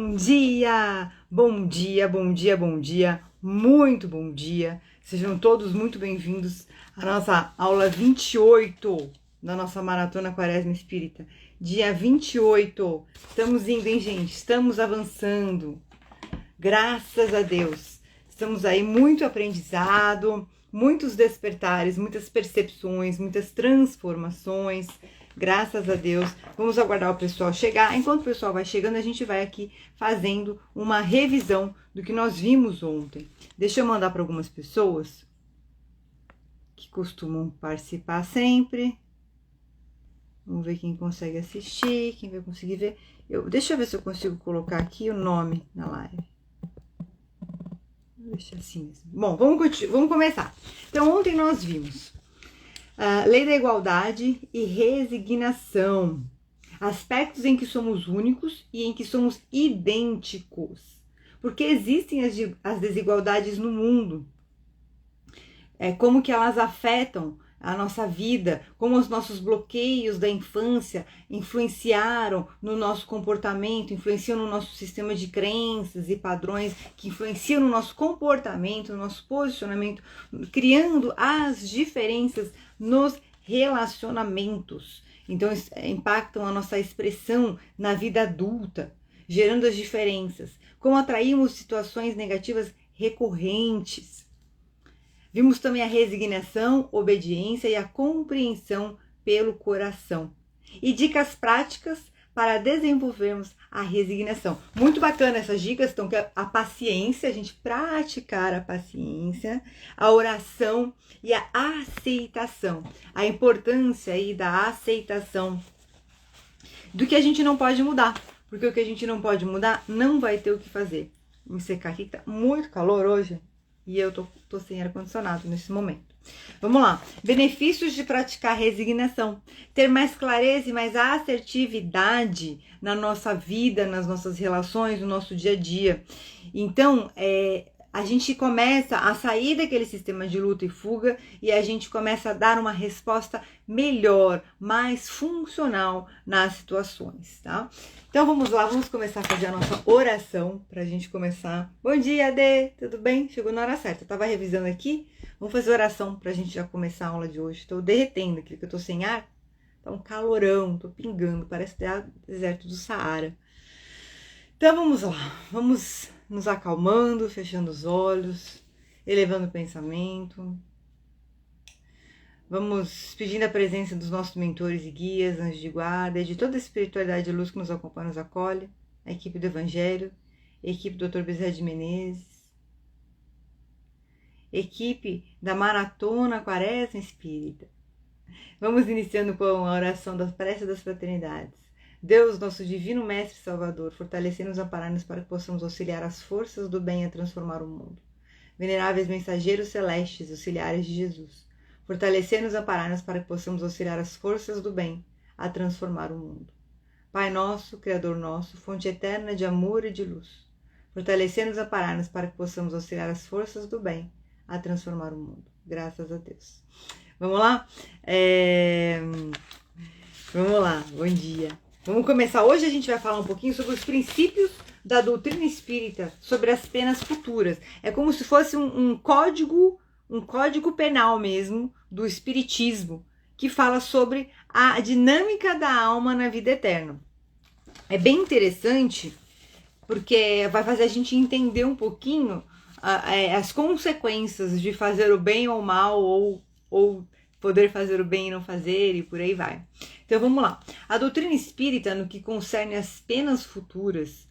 Bom dia, bom dia, bom dia, bom dia, muito bom dia. Sejam todos muito bem-vindos à nossa aula 28 da nossa Maratona Quaresma Espírita. Dia 28, estamos indo, hein, gente? Estamos avançando, graças a Deus. Estamos aí, muito aprendizado, muitos despertares, muitas percepções, muitas transformações. Graças a Deus. Vamos aguardar o pessoal chegar. Enquanto o pessoal vai chegando, a gente vai aqui fazendo uma revisão do que nós vimos ontem. Deixa eu mandar para algumas pessoas que costumam participar sempre. Vamos ver quem consegue assistir, quem vai conseguir ver. Deixa eu ver se eu consigo colocar aqui o nome na live. Deixa assim mesmo. Bom, vamos começar. Então, ontem nós vimos lei da igualdade e resignação, aspectos em que somos únicos e em que somos idênticos, porque existem as desigualdades no mundo, como que elas afetam a nossa vida, como os nossos bloqueios da infância influenciaram no nosso comportamento, influenciam no nosso sistema de crenças e padrões, que influenciam no nosso comportamento, no nosso posicionamento, criando as diferenças nos relacionamentos. Então, impactam a nossa expressão na vida adulta, gerando as diferenças. Como atraímos situações negativas recorrentes. Vimos também a resignação, obediência e a compreensão pelo coração. E dicas práticas para desenvolvermos a resignação. Muito bacana essas dicas, então, que a paciência, a gente praticar a paciência, a oração e a aceitação. A importância aí da aceitação do que a gente não pode mudar, porque o que a gente não pode mudar não vai ter o que fazer. Vou me secar aqui, que tá muito calor hoje. E eu tô sem ar-condicionado nesse momento. Vamos lá. Benefícios de praticar resignação. Ter mais clareza e mais assertividade na nossa vida, nas nossas relações, no nosso dia a dia. Então, a gente começa a sair daquele sistema de luta e fuga e a gente começa a dar uma resposta melhor, mais funcional nas situações, tá? Então vamos lá, vamos começar a fazer a nossa oração pra gente começar. Bom dia, Adê, tudo bem? Chegou na hora certa, eu tava revisando aqui. Vamos fazer oração pra gente já começar a aula de hoje. Tô derretendo aqui, porque eu tô sem ar. Tá um calorão, tô pingando, parece deserto do Saara. Então vamos lá, vamos nos acalmando, fechando os olhos, elevando o pensamento. Vamos pedindo a presença dos nossos mentores e guias, anjos de guarda, e de toda a espiritualidade de luz que nos acompanha, nos acolhe, a equipe do Evangelho, a equipe do Dr. Bezerra de Menezes, equipe da Maratona Quaresma Espírita. Vamos iniciando com a oração das preces das fraternidades. Deus, nosso divino Mestre Salvador, fortalecei-nos, amparai-nos para que possamos auxiliar as forças do bem a transformar o mundo. Veneráveis mensageiros celestes, auxiliares de Jesus, fortalecei-nos, amparai-nos para que possamos auxiliar as forças do bem a transformar o mundo. Pai nosso, Criador nosso, fonte eterna de amor e de luz, fortalecei-nos, amparai-nos para que possamos auxiliar as forças do bem a transformar o mundo. Graças a Deus. Vamos lá? Vamos lá, bom dia. Vamos começar. Hoje a gente vai falar um pouquinho sobre os princípios da doutrina espírita, sobre as penas futuras. É como se fosse um código penal mesmo do espiritismo, que fala sobre a dinâmica da alma na vida eterna. É bem interessante, porque vai fazer a gente entender um pouquinho as consequências de fazer o bem ou o mal, ou poder fazer o bem e não fazer, e por aí vai. Então vamos lá. A doutrina espírita, no que concerne as penas futuras,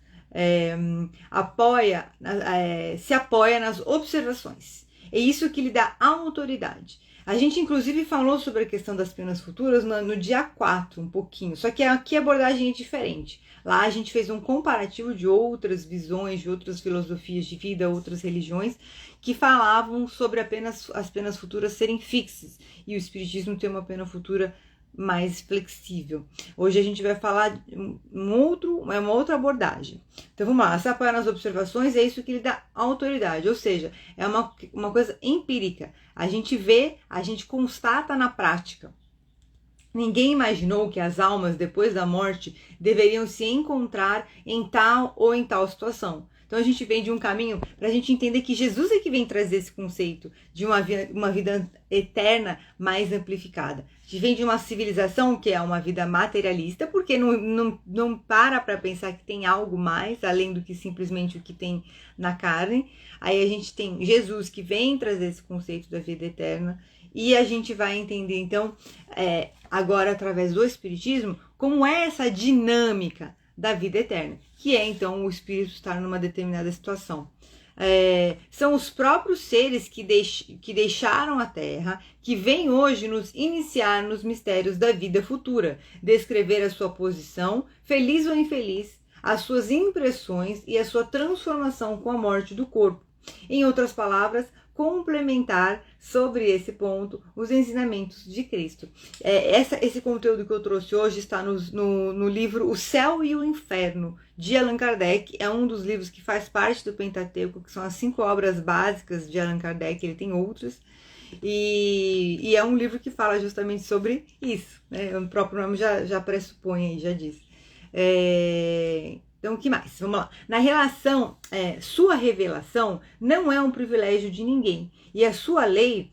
se apoia nas observações. É isso que lhe dá autoridade. A gente inclusive falou sobre a questão das penas futuras no dia 4, um pouquinho, só que aqui a abordagem é diferente. Lá a gente fez um comparativo de outras visões, de outras filosofias de vida, outras religiões, que falavam sobre as penas futuras serem fixas, e o espiritismo tem uma pena futura mais flexível. Hoje a gente vai falar uma outra abordagem. Então vamos lá, se apoiar nas observações é isso que lhe dá autoridade, ou seja, é uma coisa empírica. A gente vê, a gente constata na prática. Ninguém imaginou que as almas, depois da morte, deveriam se encontrar em tal ou em tal situação. Então a gente vem de um caminho para a gente entender que Jesus é que vem trazer esse conceito de uma vida eterna mais amplificada. A gente vem de uma civilização que é uma vida materialista, porque não para pensar que tem algo mais, além do que simplesmente o que tem na carne. Aí a gente tem Jesus que vem trazer esse conceito da vida eterna, e a gente vai entender então, agora através do Espiritismo, como é essa dinâmica da vida eterna, que é então o espírito estar numa determinada situação. São os próprios seres que deixaram a Terra, que vêm hoje nos iniciar nos mistérios da vida futura, descrever a sua posição, feliz ou infeliz, as suas impressões e a sua transformação com a morte do corpo. Em outras palavras, complementar sobre esse ponto os ensinamentos de Cristo. Esse conteúdo que eu trouxe hoje está no livro O Céu e o Inferno, de Allan Kardec. É um dos livros que faz parte do Pentateuco, que são as 5 obras básicas de Allan Kardec. Ele tem outras. E é um livro que fala justamente sobre isso, né? O próprio nome já pressupõe aí, já diz. Então, o que mais? Vamos lá. Na relação, sua revelação não é um privilégio de ninguém. E a sua lei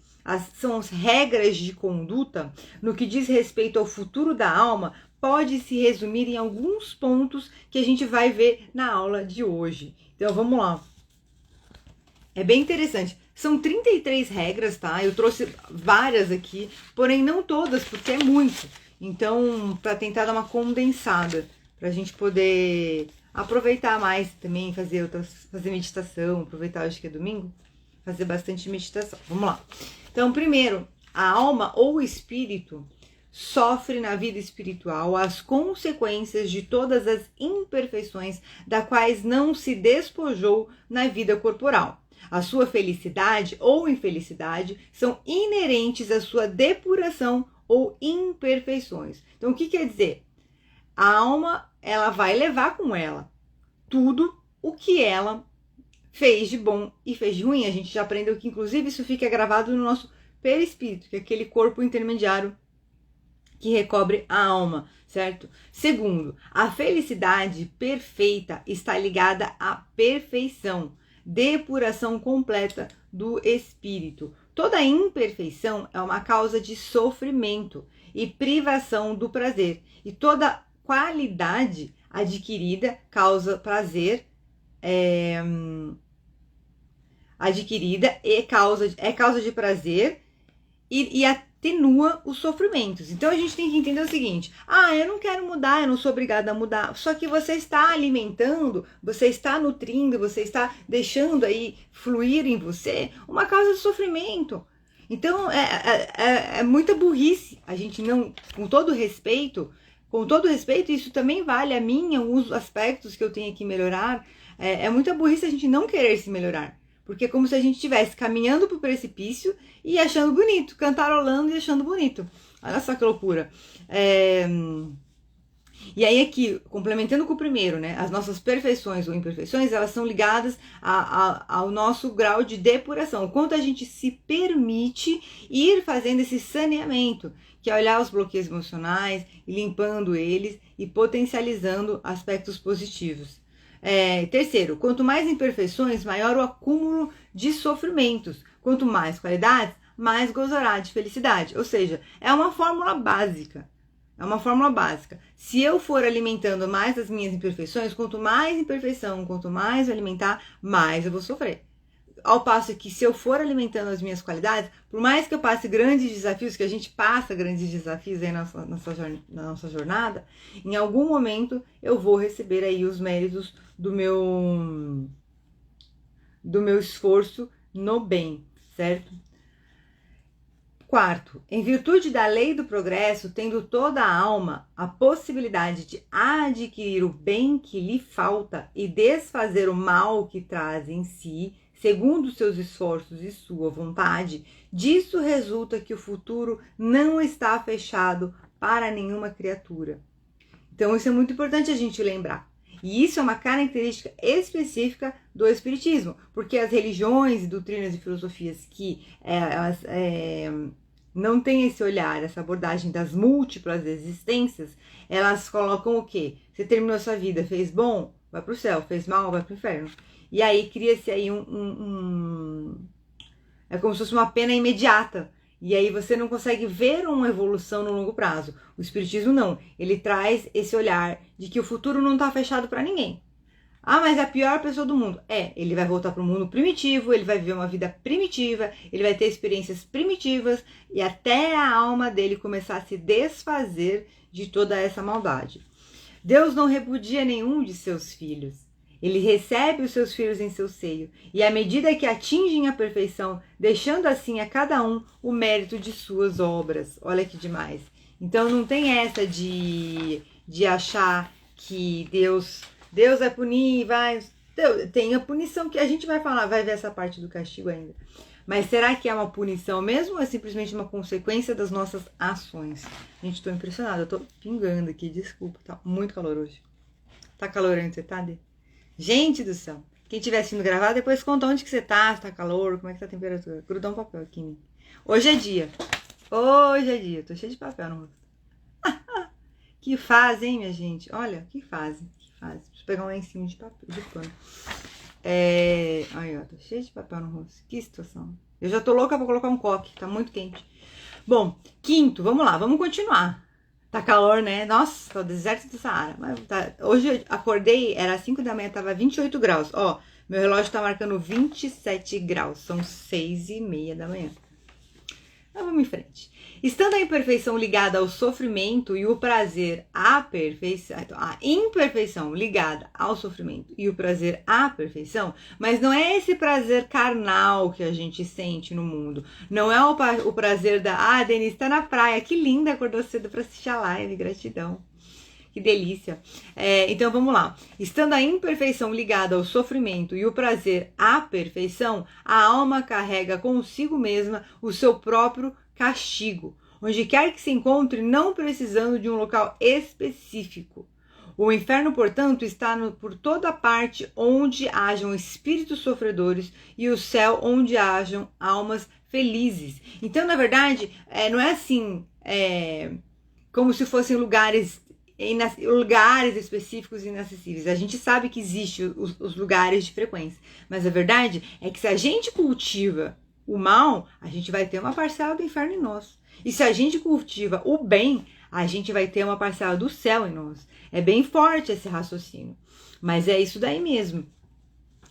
são as regras de conduta no que diz respeito ao futuro da alma, pode se resumir em alguns pontos que a gente vai ver na aula de hoje. Então, vamos lá. É bem interessante. São 33 regras, tá? Eu trouxe várias aqui, porém não todas, porque é muito. Então, para tentar dar uma condensada, para a gente poder aproveitar mais também, fazer meditação, aproveitar, acho que é domingo, fazer bastante meditação. Vamos lá. Então, primeiro, a alma ou o espírito sofre na vida espiritual as consequências de todas as imperfeições das quais não se despojou na vida corporal. A sua felicidade ou infelicidade são inerentes à sua depuração ou imperfeições. Então, o que quer dizer? A alma, ela vai levar com ela tudo o que ela fez de bom e fez de ruim. A gente já aprendeu que, inclusive, isso fica gravado no nosso perispírito, que é aquele corpo intermediário que recobre a alma, certo? Segundo, a felicidade perfeita está ligada à perfeição, depuração completa do espírito. Toda imperfeição é uma causa de sofrimento e privação do prazer, e toda qualidade adquirida causa prazer, adquirida é causa de prazer e atenua os sofrimentos. Então a gente tem que entender o seguinte: eu não quero mudar, eu não sou obrigada a mudar. Só que você está alimentando, você está nutrindo, você está deixando aí fluir em você uma causa de sofrimento. Então é muita burrice a gente não, com todo respeito, isso também vale a mim, alguns aspectos que eu tenho que melhorar. É muita burrice a gente não querer se melhorar. Porque é como se a gente estivesse caminhando para o precipício e achando bonito, cantarolando e achando bonito. Olha só que loucura. E aí aqui, complementando com o primeiro, né? As nossas perfeições ou imperfeições, elas são ligadas ao nosso grau de depuração. O quanto a gente se permite ir fazendo esse saneamento, que é olhar os bloqueios emocionais, e limpando eles e potencializando aspectos positivos. Terceiro, quanto mais imperfeições, maior o acúmulo de sofrimentos. Quanto mais qualidades, mais gozará de felicidade. Ou seja, é uma fórmula básica. Se eu for alimentando mais as minhas imperfeições, quanto mais imperfeição, quanto mais eu alimentar, mais eu vou sofrer. Ao passo que se eu for alimentando as minhas qualidades, por mais que eu passe grandes desafios, que a gente passa grandes desafios aí na nossa jornada, em algum momento eu vou receber aí os méritos do meu esforço no bem, certo? Quarto, em virtude da lei do progresso, tendo toda a alma a possibilidade de adquirir o bem que lhe falta e desfazer o mal que traz em si, segundo seus esforços e sua vontade, disso resulta que o futuro não está fechado para nenhuma criatura. Então isso é muito importante a gente lembrar. E isso é uma característica específica do Espiritismo, porque as religiões, doutrinas e filosofias que não tem esse olhar, essa abordagem das múltiplas existências, elas colocam o quê? Você terminou sua vida, fez bom, vai pro céu, fez mal, vai pro inferno. E aí cria-se aí é como se fosse uma pena imediata. E aí você não consegue ver uma evolução no longo prazo. O Espiritismo não. Ele traz esse olhar de que o futuro não está fechado para ninguém. Ah, mas é a pior pessoa do mundo. Ele vai voltar para o mundo primitivo, ele vai viver uma vida primitiva, ele vai ter experiências primitivas e até a alma dele começar a se desfazer de toda essa maldade. Deus não repudia nenhum de seus filhos. Ele recebe os seus filhos em seu seio, e à medida que atingem a perfeição, deixando assim a cada um o mérito de suas obras. Olha que demais. Então não tem essa de achar que Deus vai punir, tem a punição que a gente vai falar, vai ver essa parte do castigo ainda. Mas será que é uma punição mesmo ou é simplesmente uma consequência das nossas ações? Gente, tô impressionada, eu tô pingando aqui, desculpa, tá muito calor hoje. Tá calor onde você tá, Dê? Gente do céu, quem estiver assistindo gravar, depois conta onde que você tá, se tá calor, como é que tá a temperatura. Grudar um papel aqui em mim. Hoje é dia, tô cheia de papel no rosto. Que fase, hein, minha gente? Olha, que fase. Preciso pegar um lencinho de papel, de pano. Aí, ó, tá cheio de papel no rosto. Que situação. Eu já tô louca pra colocar um coque, tá muito quente. Bom, quinto, vamos lá, vamos continuar. Tá calor, né? Nossa, tá o deserto do Saara. Mas tá, hoje eu acordei, era 5 da manhã, tava 28 graus. Ó, meu relógio tá marcando 27 graus. São 6:30 da manhã. Mas vamos em frente. Estando a imperfeição ligada ao sofrimento e o prazer à perfeição, então, a imperfeição ligada ao sofrimento e o prazer à perfeição, mas não é esse prazer carnal que a gente sente no mundo. Não é o prazer da, Denise tá na praia, que linda, acordou cedo para assistir a live, gratidão. Que delícia. Então vamos lá. Estando a imperfeição ligada ao sofrimento e o prazer à perfeição, a alma carrega consigo mesma o seu próprio castigo, onde quer que se encontre, não precisando de um local específico. O inferno, portanto, está por toda parte onde hajam espíritos sofredores e o céu onde hajam almas felizes. Então, na verdade, não é assim, como se fossem lugares específicos e inacessíveis. A gente sabe que existem os lugares de frequência, mas a verdade é que se a gente cultiva o mal, a gente vai ter uma parcela do inferno em nós. E se a gente cultiva o bem, a gente vai ter uma parcela do céu em nós. É bem forte esse raciocínio, mas é isso daí mesmo.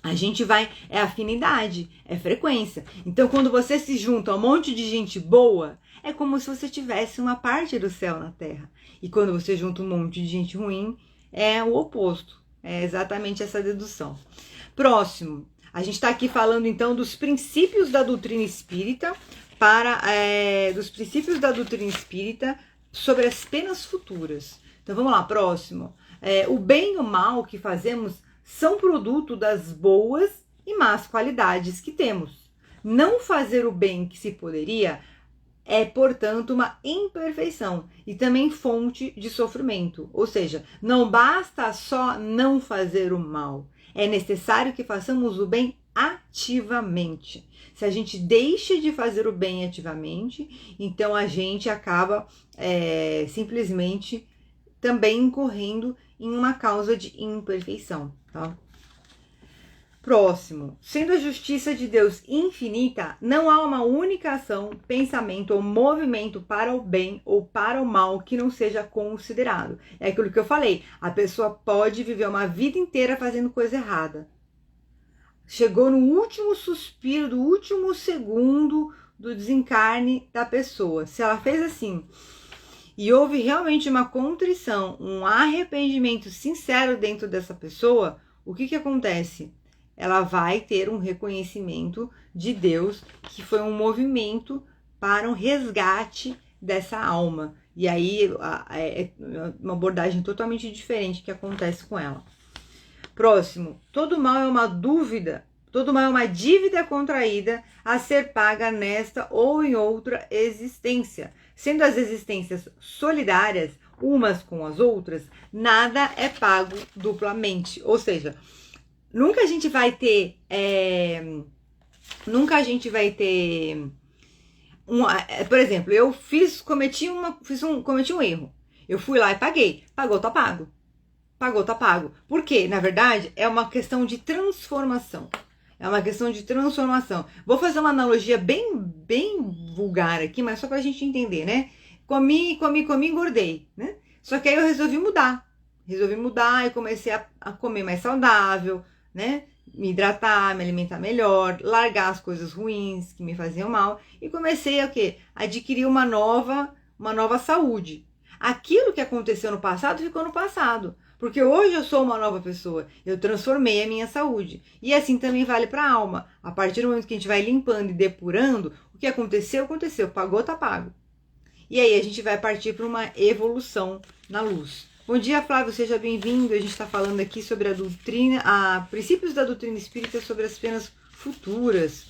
A gente vai, é afinidade, é frequência. Então, quando você se junta a um monte de gente boa, é como se você tivesse uma parte do céu na terra. E quando você junta um monte de gente ruim, é o oposto. É exatamente essa dedução. Próximo, a gente está aqui falando então dos princípios da doutrina espírita sobre as penas futuras. Então vamos lá, próximo. O bem e o mal que fazemos são produto das boas e más qualidades que temos. Não fazer o bem que se poderia é, portanto, uma imperfeição e também fonte de sofrimento. Ou seja, não basta só não fazer o mal. É necessário que façamos o bem ativamente. Se a gente deixa de fazer o bem ativamente, então a gente acaba simplesmente também incorrendo em uma causa de imperfeição, tá? Próximo. Sendo a justiça de Deus infinita, não há uma única ação, pensamento ou movimento para o bem ou para o mal que não seja considerado. É aquilo que eu falei. A pessoa pode viver uma vida inteira fazendo coisa errada. Chegou no último suspiro, do último segundo do desencarne da pessoa. Se ela fez assim e houve realmente uma contrição, um arrependimento sincero dentro dessa pessoa, o que acontece? Ela vai ter um reconhecimento de Deus, que foi um movimento para um resgate dessa alma. E aí é uma abordagem totalmente diferente que acontece com ela. Próximo. Todo mal é uma dúvida, todo mal é uma dívida contraída a ser paga nesta ou em outra existência. Sendo as existências solidárias umas com as outras, nada é pago duplamente. Ou seja, nunca a gente vai ter Por exemplo, eu cometi um erro. Eu fui lá e paguei. Pagou, tá pago. Pagou, tá pago. Por quê? Na verdade, é uma questão de transformação. É uma questão de transformação. Vou fazer uma analogia bem vulgar aqui, mas só pra gente entender, né? Comi, engordei, né? Só que aí eu resolvi mudar. E comecei a comer mais saudável, né? Me hidratar, me alimentar melhor, largar as coisas ruins que me faziam mal e comecei a quê? Adquirir uma nova saúde. Aquilo que aconteceu no passado ficou no passado, porque hoje eu sou uma nova pessoa, eu transformei a minha saúde. E assim também vale para a alma. A partir do momento que a gente vai limpando e depurando, o que aconteceu, pagou, tá pago. E aí a gente vai partir para uma evolução na luz. Bom dia, Flávio, seja bem-vindo. A gente está falando aqui sobre a doutrina, princípios da doutrina espírita sobre as penas futuras.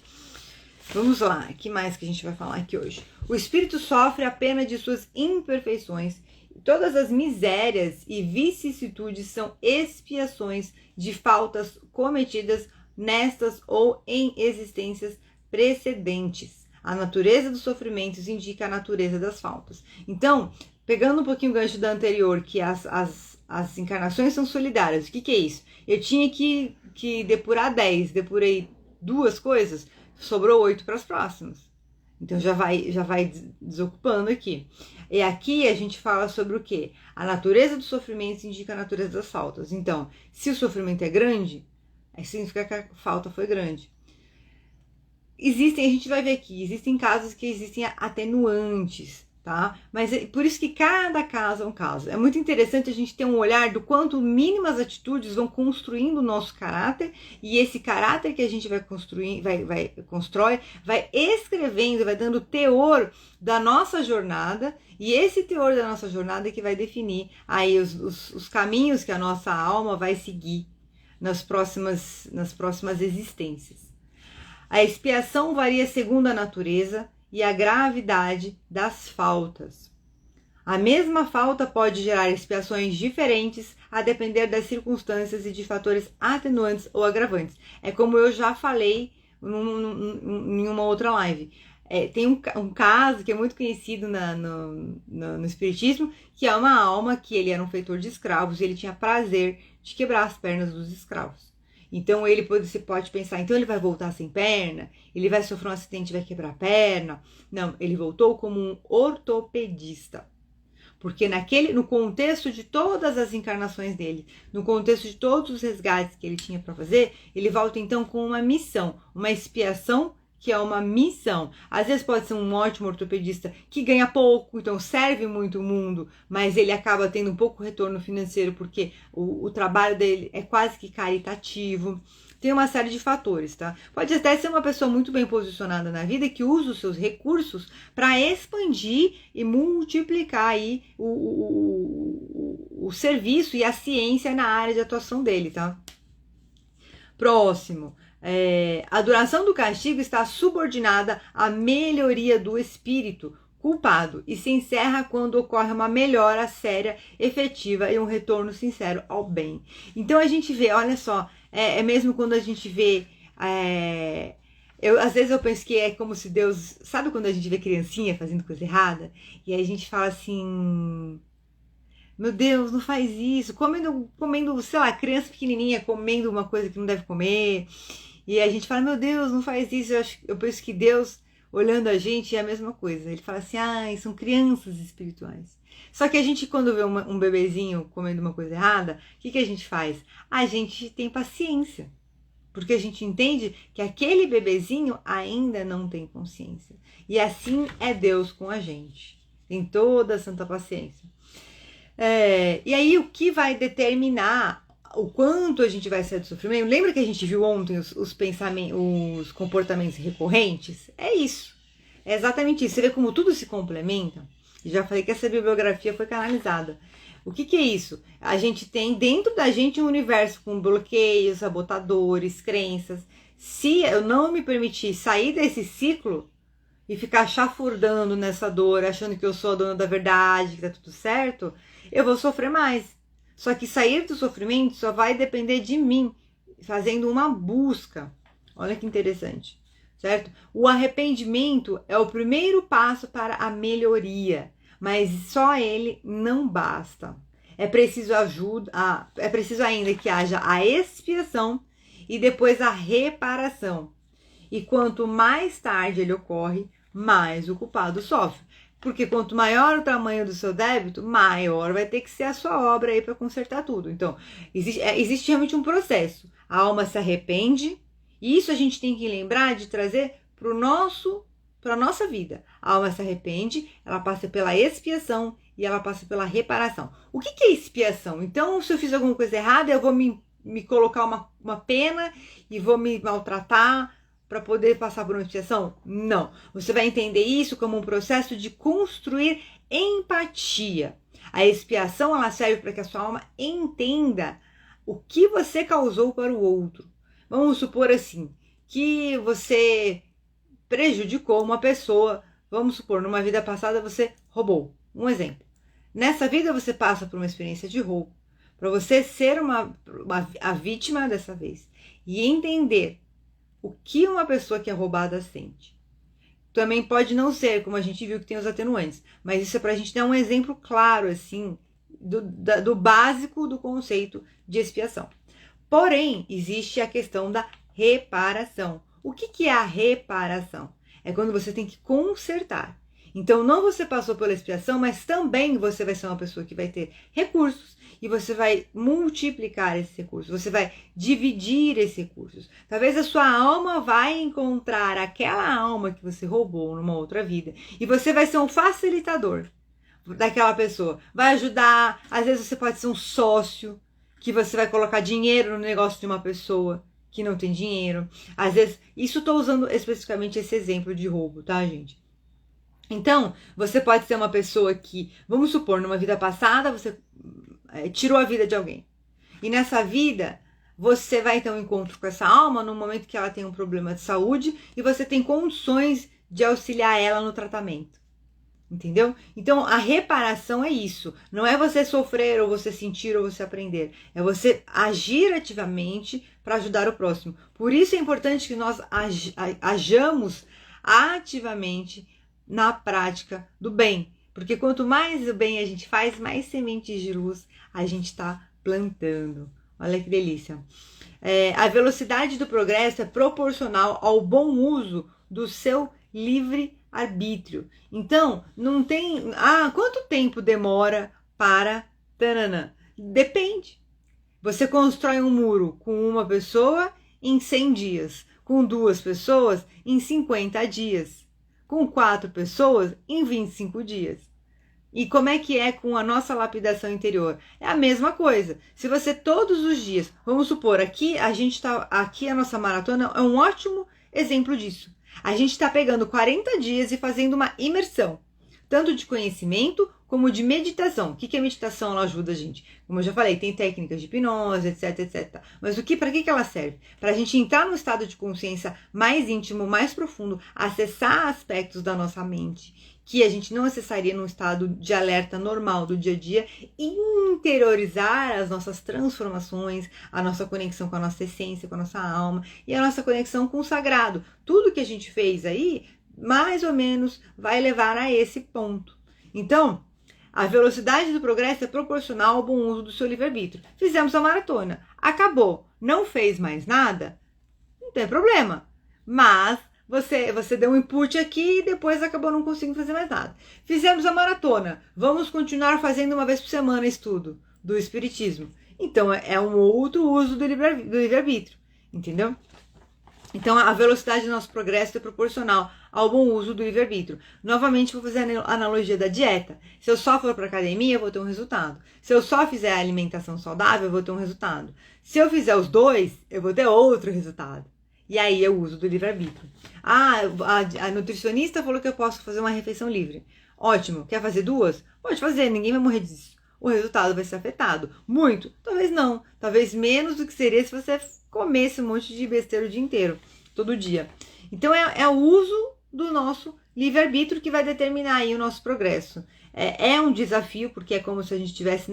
Vamos lá, o que mais que a gente vai falar aqui hoje? O espírito sofre a pena de suas imperfeições. Todas as misérias e vicissitudes são expiações de faltas cometidas nestas ou em existências precedentes. A natureza dos sofrimentos indica a natureza das faltas. Então, pegando um pouquinho o gancho da anterior, que as encarnações são solidárias. O que é isso? Eu tinha que depurar 10, depurei 2 coisas, sobrou 8 para as próximas. Então já vai desocupando aqui. E aqui a gente fala sobre o quê? A natureza do sofrimento indica a natureza das faltas. Então, se o sofrimento é grande, significa que a falta foi grande. A gente vai ver aqui, existem casos que existem atenuantes, tá? Mas por isso que cada caso é um caso. É muito interessante a gente ter um olhar do quanto mínimas atitudes vão construindo o nosso caráter, e esse caráter que a gente vai construir, vai escrevendo, vai dando teor da nossa jornada, e esse teor da nossa jornada é que vai definir aí os caminhos que a nossa alma vai seguir nas próximas existências. A expiação varia segundo a natureza e a gravidade das faltas. A mesma falta pode gerar expiações diferentes a depender das circunstâncias e de fatores atenuantes ou agravantes. É como eu já falei em uma outra live. Tem um caso que é muito conhecido no Espiritismo, que é uma alma que ele era um feitor de escravos e ele tinha prazer de quebrar as pernas dos escravos. Então você pode pensar, então ele vai voltar sem perna? Ele vai sofrer um acidente e vai quebrar a perna? Não, ele voltou como um ortopedista. Porque no contexto de todas as encarnações dele, no contexto de todos os resgates que ele tinha para fazer, ele volta então com uma missão, uma expiação que é uma missão. Às vezes pode ser um ótimo ortopedista que ganha pouco, então serve muito o mundo, mas ele acaba tendo um pouco retorno financeiro porque o trabalho dele é quase que caritativo. Tem uma série de fatores, tá? Pode até ser uma pessoa muito bem posicionada na vida que usa os seus recursos para expandir e multiplicar aí o serviço e a ciência na área de atuação dele, tá? Próximo. A duração do castigo está subordinada à melhoria do espírito culpado e se encerra quando ocorre uma melhora séria, efetiva e um retorno sincero ao bem. Então a gente vê, olha só, mesmo quando a gente vê... às vezes eu penso que é como se Deus... Sabe quando a gente vê criancinha fazendo coisa errada? E aí a gente fala assim... Meu Deus, não faz isso. Comendo, sei lá, criança pequenininha comendo uma coisa que não deve comer. E a gente fala, meu Deus, não faz isso. Eu penso que Deus, olhando a gente, é a mesma coisa. Ele fala assim, são crianças espirituais. Só que a gente, quando vê um bebezinho comendo uma coisa errada, o que a gente faz? A gente tem paciência. Porque a gente entende que aquele bebezinho ainda não tem consciência. E assim é Deus com a gente. Tem toda a santa paciência. E aí o que vai determinar o quanto a gente vai sair do sofrimento? Lembra que a gente viu ontem os pensamentos, os comportamentos recorrentes? É isso. É exatamente isso. Você vê como tudo se complementa? Já falei que essa bibliografia foi canalizada. O que é isso? A gente tem dentro da gente um universo com bloqueios, sabotadores, crenças. Se eu não me permitir sair desse ciclo e ficar chafurdando nessa dor, achando que eu sou a dona da verdade, que tá tudo certo, eu vou sofrer mais. Só que sair do sofrimento só vai depender de mim, fazendo uma busca. Olha que interessante. certo? O arrependimento é o primeiro passo para a melhoria, mas só ele não basta. É preciso é preciso ainda que haja a expiação e depois a reparação. E quanto mais tarde ele ocorre, mais o culpado sofre. Porque quanto maior o tamanho do seu débito, maior vai ter que ser a sua obra aí para consertar tudo. Então, existe realmente um processo. A alma se arrepende, e isso a gente tem que lembrar de trazer para a nossa vida. A alma se arrepende, ela passa pela expiação e ela passa pela reparação. O que é expiação? Então, se eu fiz alguma coisa errada, eu vou me colocar uma pena e vou me maltratar para poder passar por uma expiação? Não. Você vai entender isso como um processo de construir empatia. A expiação, ela serve para que a sua alma entenda o que você causou para o outro. Vamos supor assim, que você prejudicou uma pessoa, vamos supor, numa vida passada você roubou. Um exemplo. Nessa vida você passa por uma experiência de roubo, para você ser a vítima dessa vez e entender o que uma pessoa que é roubada sente. Também pode não ser, como a gente viu que tem os atenuantes, mas isso é para a gente dar um exemplo claro, assim, do básico do conceito de expiação. Porém, existe a questão da reparação. O que é a reparação? É quando você tem que consertar. Então, não você passou pela expiação, mas também você vai ser uma pessoa que vai ter recursos e você vai multiplicar esses recursos, você vai dividir esses recursos. Talvez a sua alma vai encontrar aquela alma que você roubou numa outra vida e você vai ser um facilitador daquela pessoa. Vai ajudar, às vezes você pode ser um sócio, que você vai colocar dinheiro no negócio de uma pessoa que não tem dinheiro. Às vezes, isso estou usando especificamente esse exemplo de roubo, tá, gente? Então, você pode ser uma pessoa que, vamos supor, numa vida passada, você tirou a vida de alguém. E nessa vida, você vai ter um encontro com essa alma no momento que ela tem um problema de saúde e você tem condições de auxiliar ela no tratamento. Entendeu? Então, a reparação é isso. Não é você sofrer, ou você sentir, ou você aprender. É você agir ativamente para ajudar o próximo. Por isso é importante que nós hajamos ativamente na prática do bem. Porque quanto mais o bem a gente faz, mais sementes de luz a gente está plantando. Olha que delícia. A velocidade do progresso é proporcional ao bom uso do seu livre-arbítrio. Então, não tem... quanto tempo demora para... Taranã? Depende. Você constrói um muro com uma pessoa em 100 dias. Com 2 pessoas em 50 dias. Com 4 pessoas em 25 dias. E como é que é com a nossa lapidação interior? É a mesma coisa. Se você todos os dias, vamos supor, aqui a nossa maratona é um ótimo exemplo disso. A gente está pegando 40 dias e fazendo uma imersão, tanto de conhecimento como de meditação. O que é meditação? Ela ajuda a gente. Como eu já falei, tem técnicas de hipnose, etc, etc. Mas para que ela serve? Para a gente entrar num estado de consciência mais íntimo, mais profundo, acessar aspectos da nossa mente que a gente não acessaria num estado de alerta normal do dia a dia, interiorizar as nossas transformações, a nossa conexão com a nossa essência, com a nossa alma e a nossa conexão com o sagrado. Tudo que a gente fez aí, mais ou menos, vai levar a esse ponto. Então, a velocidade do progresso é proporcional ao bom uso do seu livre-arbítrio. Fizemos a maratona, acabou, não fez mais nada, não tem problema, mas você deu um input aqui e depois acabou não conseguindo fazer mais nada. Fizemos a maratona, vamos continuar fazendo uma vez por semana estudo do espiritismo. Então é um outro uso do livre-arbítrio, entendeu? Então a velocidade do nosso progresso é proporcional ao bom uso do livre-arbítrio. Novamente vou fazer a analogia da dieta. Se eu só for para academia, eu vou ter um resultado. Se eu só fizer a alimentação saudável, eu vou ter um resultado. Se eu fizer os dois, eu vou ter outro resultado. E aí é o uso do livre-arbítrio. A nutricionista falou que eu posso fazer uma refeição livre. Ótimo, quer fazer 2? Pode fazer, ninguém vai morrer disso. O resultado vai ser afetado. Muito? Talvez não. Talvez menos do que seria se você comesse um monte de besteira o dia inteiro, todo dia. Então é o uso do nosso livre-arbítrio que vai determinar aí o nosso progresso. É um desafio, porque é como se a gente estivesse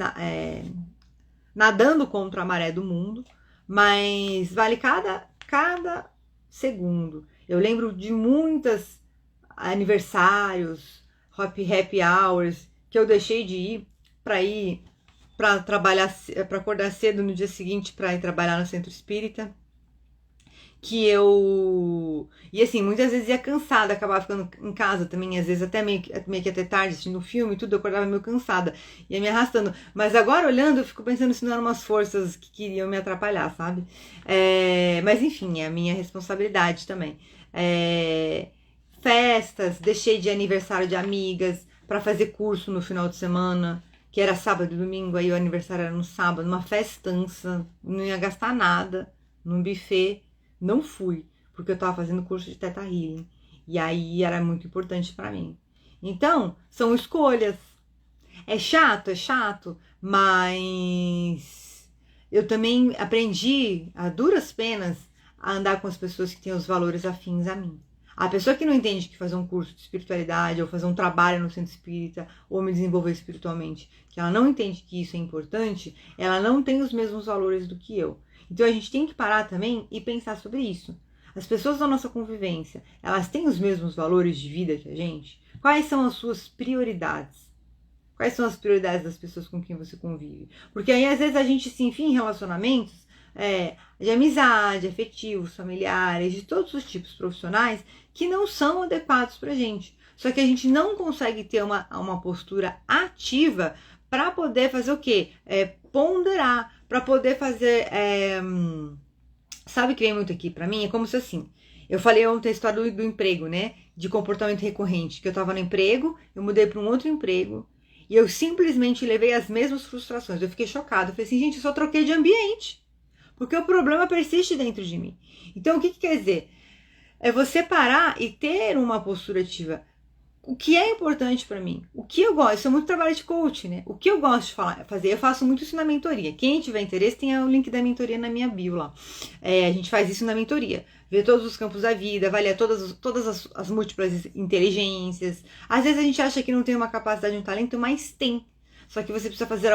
nadando contra a maré do mundo, mas vale cada segundo. Eu lembro de muitos aniversários, happy hours, que eu deixei de ir para trabalhar, para acordar cedo no dia seguinte para ir trabalhar no centro espírita. E assim, muitas vezes ia cansada, acabava ficando em casa também, às vezes até meio que até tarde, assistindo filme e tudo, eu acordava meio cansada, ia me arrastando. Mas agora, olhando, eu fico pensando se não eram umas forças que queriam me atrapalhar, sabe? Mas enfim, é a minha responsabilidade também. Festas, deixei de aniversário de amigas para fazer curso no final de semana, que era sábado e domingo, aí o aniversário era no sábado, uma festança, não ia gastar nada, num buffet. Não fui, porque eu estava fazendo curso de Theta Healing. E aí era muito importante para mim. Então, são escolhas. É chato, mas eu também aprendi, a duras penas, a andar com as pessoas que têm os valores afins a mim. A pessoa que não entende que fazer um curso de espiritualidade, ou fazer um trabalho no centro espírita, ou me desenvolver espiritualmente, que ela não entende que isso é importante, ela não tem os mesmos valores do que eu. Então a gente tem que parar também e pensar sobre isso. As pessoas da nossa convivência, elas têm os mesmos valores de vida que a gente? Quais são as suas prioridades? Quais são as prioridades das pessoas com quem você convive? Porque aí às vezes a gente se enfia em relacionamentos de amizade, afetivos, familiares, de todos os tipos profissionais que não são adequados pra gente. Só que a gente não consegue ter uma postura ativa para poder fazer o quê? Ponderar, para poder fazer... Sabe o que vem muito aqui para mim? É como se assim... Eu falei ontem a história do emprego, né? De comportamento recorrente. Que eu tava no emprego, eu mudei para um outro emprego e eu simplesmente levei as mesmas frustrações. Eu fiquei chocada. Eu falei assim, gente, eu só troquei de ambiente. Porque o problema persiste dentro de mim. Então, o que quer dizer? É você parar e ter uma postura ativa. O que é importante para mim? O que eu gosto? Isso é muito trabalho de coach, né? O que eu gosto de fazer? Eu faço muito isso na mentoria. Quem tiver interesse, tem o link da mentoria na minha bio lá. A gente faz isso na mentoria. Vê todos os campos da vida, avalia todas as múltiplas inteligências. Às vezes a gente acha que não tem uma capacidade, um talento, mas tem. Só que você precisa fazer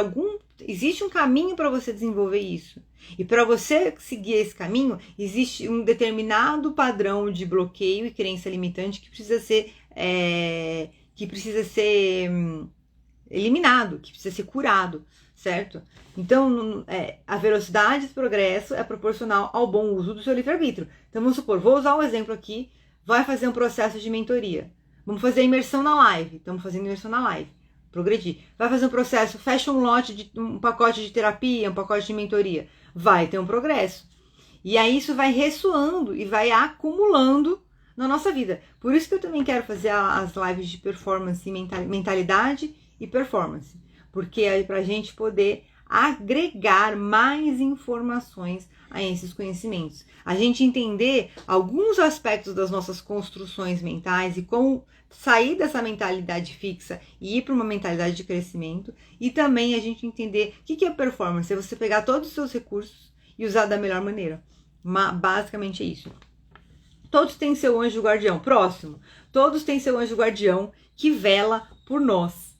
existe um caminho para você desenvolver isso. E para você seguir esse caminho, existe um determinado padrão de bloqueio e crença limitante que precisa ser eliminado, que precisa ser curado, certo? Então, a velocidade de progresso é proporcional ao bom uso do seu livre-arbítrio. Então, vamos supor, vou usar um exemplo aqui, vai fazer um processo de mentoria. Vamos fazer imersão na live. Estamos fazendo imersão na live. Progredir. Vai fazer um processo, fecha um pacote de terapia, um pacote de mentoria. Vai ter um progresso. E aí isso vai ressoando e vai acumulando na nossa vida. Por isso que eu também quero fazer as lives de performance, mentalidade e performance. Porque é pra gente poder agregar mais informações a esses conhecimentos. A gente entender alguns aspectos das nossas construções mentais e como sair dessa mentalidade fixa e ir para uma mentalidade de crescimento. E também a gente entender o que é performance. É você pegar todos os seus recursos e usar da melhor maneira. Basicamente é isso. Todos têm seu anjo guardião. Próximo. Todos têm seu anjo guardião que vela por nós.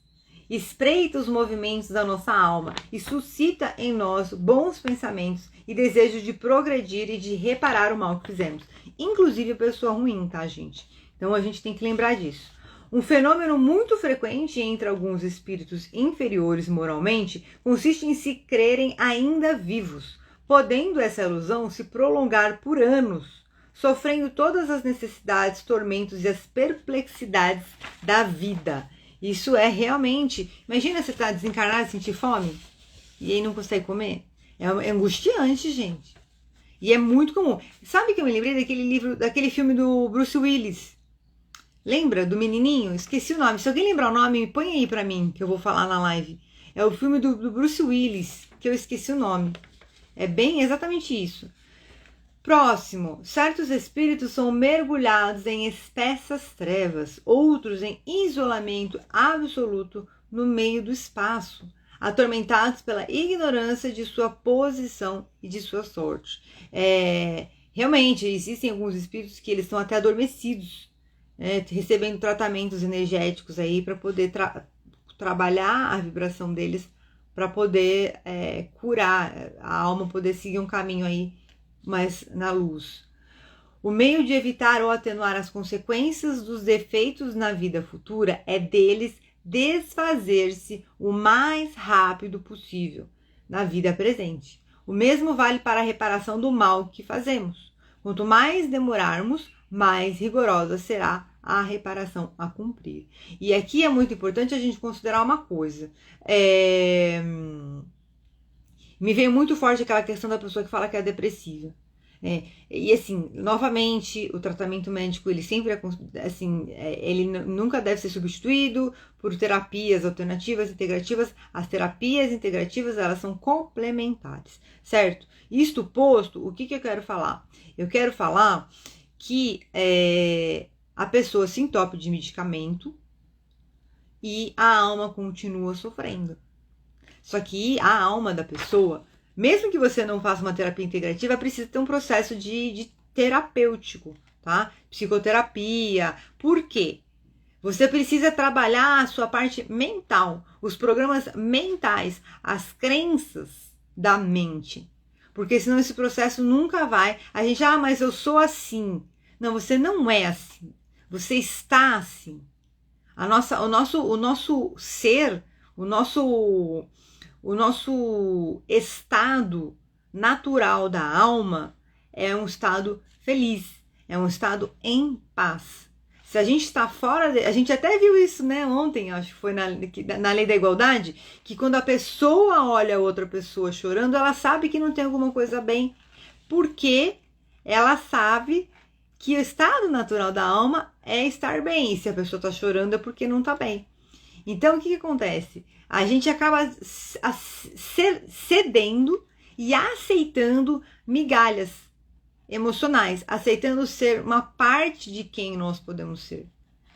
Espreita os movimentos da nossa alma e suscita em nós bons pensamentos e desejo de progredir e de reparar o mal que fizemos. Inclusive a pessoa ruim, tá, gente? Então a gente tem que lembrar disso. Um fenômeno muito frequente entre alguns espíritos inferiores moralmente consiste em se crerem ainda vivos, podendo essa ilusão se prolongar por anos, sofrendo todas as necessidades, tormentos e as perplexidades da vida. Isso é realmente... Imagina você estar desencarnado e sentir fome e aí não consegue comer. É angustiante, gente. E é muito comum. Sabe que eu me lembrei daquele filme do Bruce Willis? Lembra do menininho? Esqueci o nome. Se alguém lembrar o nome, me põe aí pra mim, que eu vou falar na live. É o filme do Bruce Willis, que eu esqueci o nome. É bem exatamente isso. Próximo, certos espíritos são mergulhados em espessas trevas, outros em isolamento absoluto no meio do espaço, atormentados pela ignorância de sua posição e de sua sorte. Realmente, existem alguns espíritos que eles estão até adormecidos, recebendo tratamentos energéticos aí para poder trabalhar a vibração deles, para poder curar a alma, poder seguir um caminho aí mas na luz. O meio de evitar ou atenuar as consequências dos defeitos na vida futura é deles desfazer-se o mais rápido possível na vida presente. O mesmo vale para a reparação do mal que fazemos. Quanto mais demorarmos, mais rigorosa será a reparação a cumprir. E aqui é muito importante a gente considerar uma coisa. Me veio muito forte aquela questão da pessoa que fala que é depressiva. E assim, novamente, o tratamento médico, ele sempre ele nunca deve ser substituído por terapias alternativas, integrativas. As terapias integrativas, elas são complementares, certo? Isto posto, o que eu quero falar? Eu quero falar que a pessoa se entope de medicamento e a alma continua sofrendo. Só que a alma da pessoa, mesmo que você não faça uma terapia integrativa, precisa ter um processo de terapêutico, tá? Psicoterapia. Por quê? Você precisa trabalhar a sua parte mental, os programas mentais, as crenças da mente. Porque senão esse processo nunca vai. A gente, mas eu sou assim. Não, você não é assim. Você está assim. O nosso ser, o nosso estado natural da alma é um estado feliz, é um estado em paz. Se a gente está fora, a gente até viu isso, né, ontem, acho que foi na Lei da Igualdade, que quando a pessoa olha a outra pessoa chorando, ela sabe que não tem alguma coisa bem, porque ela sabe que o estado natural da alma é estar bem, e se a pessoa está chorando é porque não está bem. Então, o que acontece? A gente acaba cedendo e aceitando migalhas emocionais, aceitando ser uma parte de quem nós podemos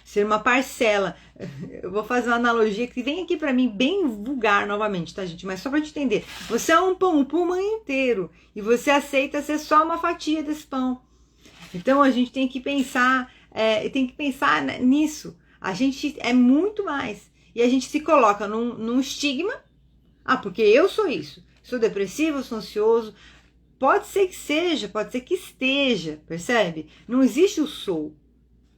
ser uma parcela. Eu vou fazer uma analogia que vem aqui para mim bem vulgar novamente, tá, gente? Mas só para te entender. Você é um pão inteiro e você aceita ser só uma fatia desse pão. Então, a gente tem que pensar nisso. A gente é muito mais. E a gente se coloca num estigma. Porque eu sou isso. Sou depressivo, sou ansioso. Pode ser que seja, pode ser que esteja, percebe? Não existe o sou.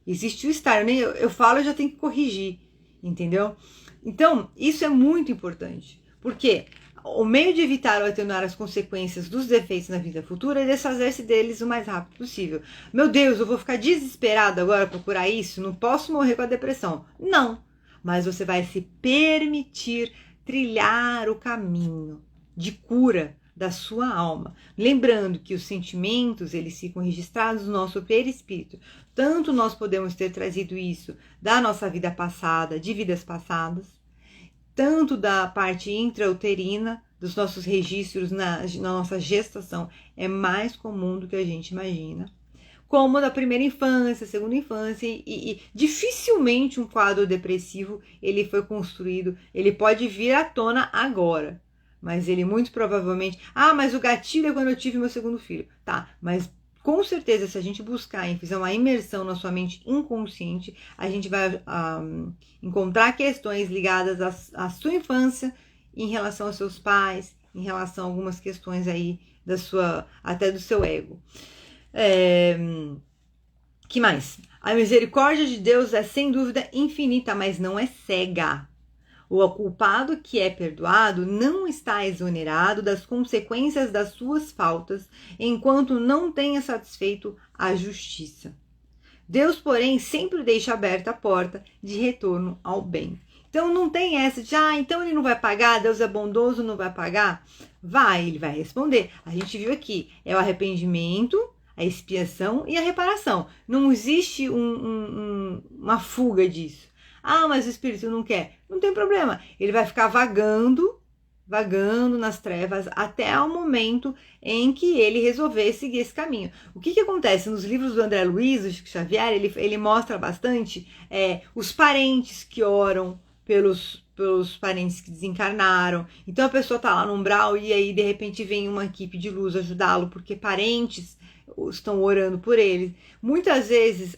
Existe o estar. Eu falo, eu já tenho que corrigir, entendeu? Então, isso é muito importante. Porque o meio de evitar ou atenuar as consequências dos defeitos na vida futura é desfazer-se deles o mais rápido possível. Meu Deus, eu vou ficar desesperado agora procurar isso? Não posso morrer com a depressão. Não. Mas você vai se permitir trilhar o caminho de cura da sua alma. Lembrando que os sentimentos, eles ficam registrados no nosso perispírito. Tanto nós podemos ter trazido isso da nossa vida passada, de vidas passadas, tanto da parte intrauterina, dos nossos registros na nossa gestação, é mais comum do que a gente imagina. Como da primeira infância, segunda infância, e dificilmente um quadro depressivo ele foi construído, ele pode vir à tona agora, mas ele muito provavelmente, mas o gatilho é quando eu tive meu segundo filho, tá, mas com certeza se a gente buscar e fizer uma imersão na sua mente inconsciente, a gente vai encontrar questões ligadas à sua infância, em relação aos seus pais, em relação a algumas questões aí até do seu ego. Que mais? A misericórdia de Deus é sem dúvida infinita, mas não é cega. O culpado que é perdoado não está exonerado das consequências das suas faltas, enquanto não tenha satisfeito a justiça. Deus, porém, sempre deixa aberta a porta de retorno ao bem. Então não tem essa de, então ele não vai pagar, Deus é bondoso, não vai pagar? Ele vai responder. A gente viu aqui, é o arrependimento, a expiação e a reparação. Não existe uma fuga disso. Mas o espírito não quer. Não tem problema. Ele vai ficar vagando nas trevas até o momento em que ele resolver seguir esse caminho. O que acontece nos livros do André Luiz, do Chico Xavier, ele mostra bastante os parentes que oram pelos parentes que desencarnaram. Então a pessoa está lá no umbral e aí de repente vem uma equipe de luz ajudá-lo porque parentes estão orando por ele. Muitas vezes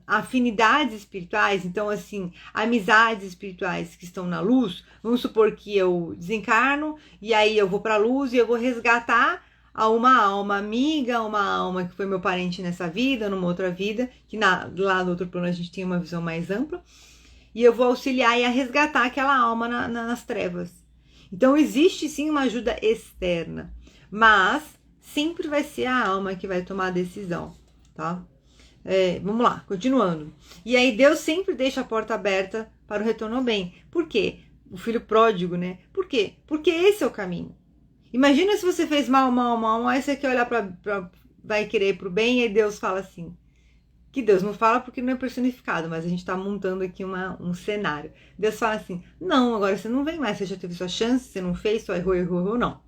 afinidades espirituais, então assim, amizades espirituais que estão na luz, vamos supor que eu desencarno e aí eu vou para a luz e eu vou resgatar a uma alma amiga, uma alma que foi meu parente nessa vida, numa outra vida, que lá no outro plano a gente tem uma visão mais ampla, e eu vou auxiliar e a resgatar aquela alma nas trevas. Então existe sim uma ajuda externa, mas sempre vai ser a alma que vai tomar a decisão, tá? Vamos lá, continuando. E aí Deus sempre deixa a porta aberta para o retorno ao bem. Por quê? O filho pródigo, né? Por quê? Porque esse é o caminho. Imagina se você fez mal, aí você quer olhar vai querer ir pro bem, e aí Deus fala assim. Que Deus não fala porque não é personificado, mas a gente está montando aqui um cenário. Deus fala assim, não, agora você não vem mais, você já teve sua chance, você não fez, só errou, não.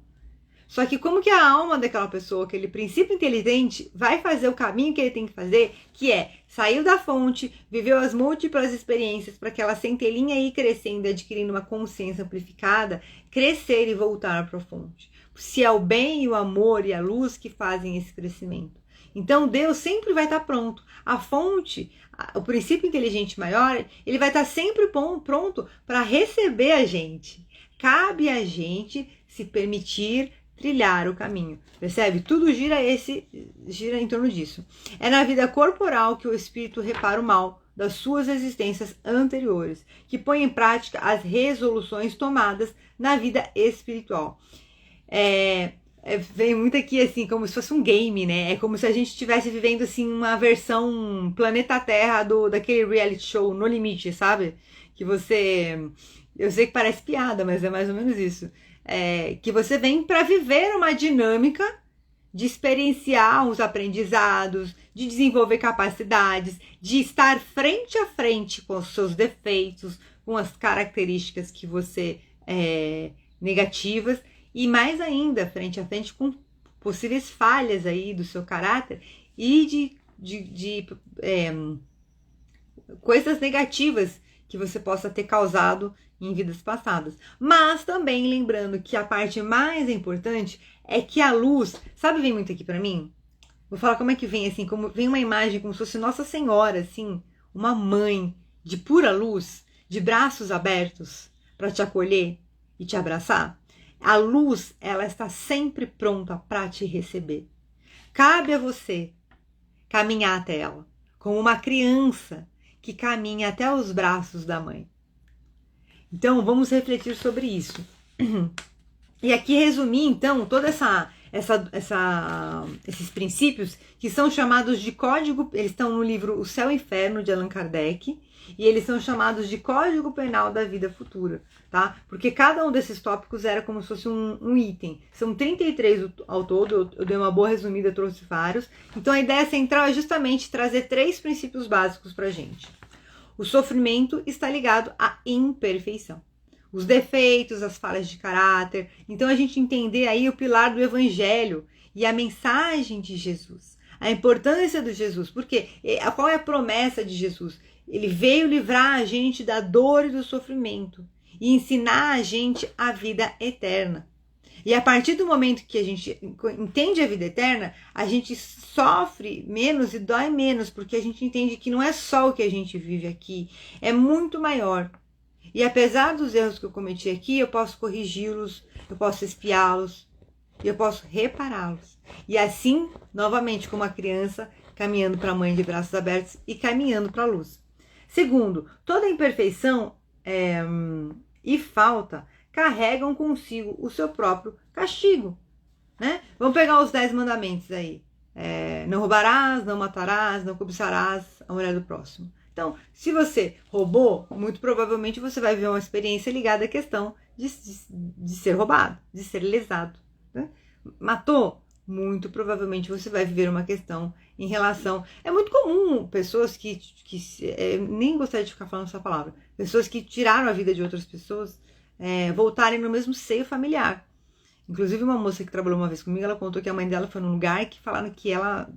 Só que como que a alma daquela pessoa, aquele princípio inteligente, vai fazer o caminho que ele tem que fazer, que é saiu da fonte, viveu as múltiplas experiências para que ela centelhinha aí crescendo, adquirindo uma consciência amplificada, crescer e voltar para a fonte. Se é o bem e o amor e a luz que fazem esse crescimento. Então Deus sempre vai estar pronto. A fonte, o princípio inteligente maior, ele vai estar sempre pronto para receber a gente. Cabe a gente se permitir trilhar o caminho, percebe? Tudo gira em torno disso. É na vida corporal que o espírito repara o mal das suas existências anteriores, que põe em prática as resoluções tomadas na vida espiritual. Vem muito aqui assim, como se fosse um game, né? É como se a gente estivesse vivendo assim uma versão planeta Terra daquele reality show No Limite, sabe? Que você... Eu sei que parece piada, mas é mais ou menos isso. Que você vem para viver uma dinâmica de experienciar os aprendizados, de desenvolver capacidades, de estar frente a frente com os seus defeitos, com as características que você negativas, e mais ainda, frente a frente com possíveis falhas aí do seu caráter e de coisas negativas que você possa ter causado em vidas passadas. Mas também lembrando que a parte mais importante é que a luz, sabe, vem muito aqui pra mim? Vou falar como é que vem, assim, como vem uma imagem como se fosse Nossa Senhora, assim, uma mãe de pura luz, de braços abertos para te acolher e te abraçar. A luz, ela está sempre pronta para te receber. Cabe a você caminhar até ela, como uma criança que caminha até os braços da mãe. Então, vamos refletir sobre isso. E aqui resumir, então, toda esses princípios que são chamados de código, eles estão no livro O Céu e o Inferno, de Allan Kardec, e eles são chamados de código penal da vida futura, tá? Porque cada um desses tópicos era como se fosse um item. São 33 ao todo, eu dei uma boa resumida, trouxe vários. Então, a ideia central é justamente trazer 3 princípios básicos pra gente. O sofrimento está ligado à imperfeição. Os defeitos, as falhas de caráter. Então a gente entender aí o pilar do evangelho e a mensagem de Jesus. A importância do Jesus. Porque qual é a promessa de Jesus? Ele veio livrar a gente da dor e do sofrimento e ensinar a gente a vida eterna. E a partir do momento que a gente entende a vida eterna, a gente sofre menos e dói menos, porque a gente entende que não é só o que a gente vive aqui, é muito maior. E apesar dos erros que eu cometi aqui, eu posso corrigi-los, eu posso espiá-los, eu posso repará-los. E assim, novamente, como uma criança, caminhando para a mãe de braços abertos e caminhando para a luz. Segundo, toda imperfeição e falta carregam consigo o seu próprio castigo, né? Vamos pegar os 10 mandamentos aí. Não roubarás, não matarás, não cobiçarás a mulher do próximo. Então, se você roubou, muito provavelmente você vai viver uma experiência ligada à questão de ser roubado, de ser lesado, né? Matou, muito provavelmente você vai viver uma questão em relação... É muito comum pessoas que nem gostaria de ficar falando essa palavra, pessoas que tiraram a vida de outras pessoas, voltarem no mesmo seio familiar. Inclusive uma moça que trabalhou uma vez comigo, ela contou que a mãe dela foi num lugar que falaram que ela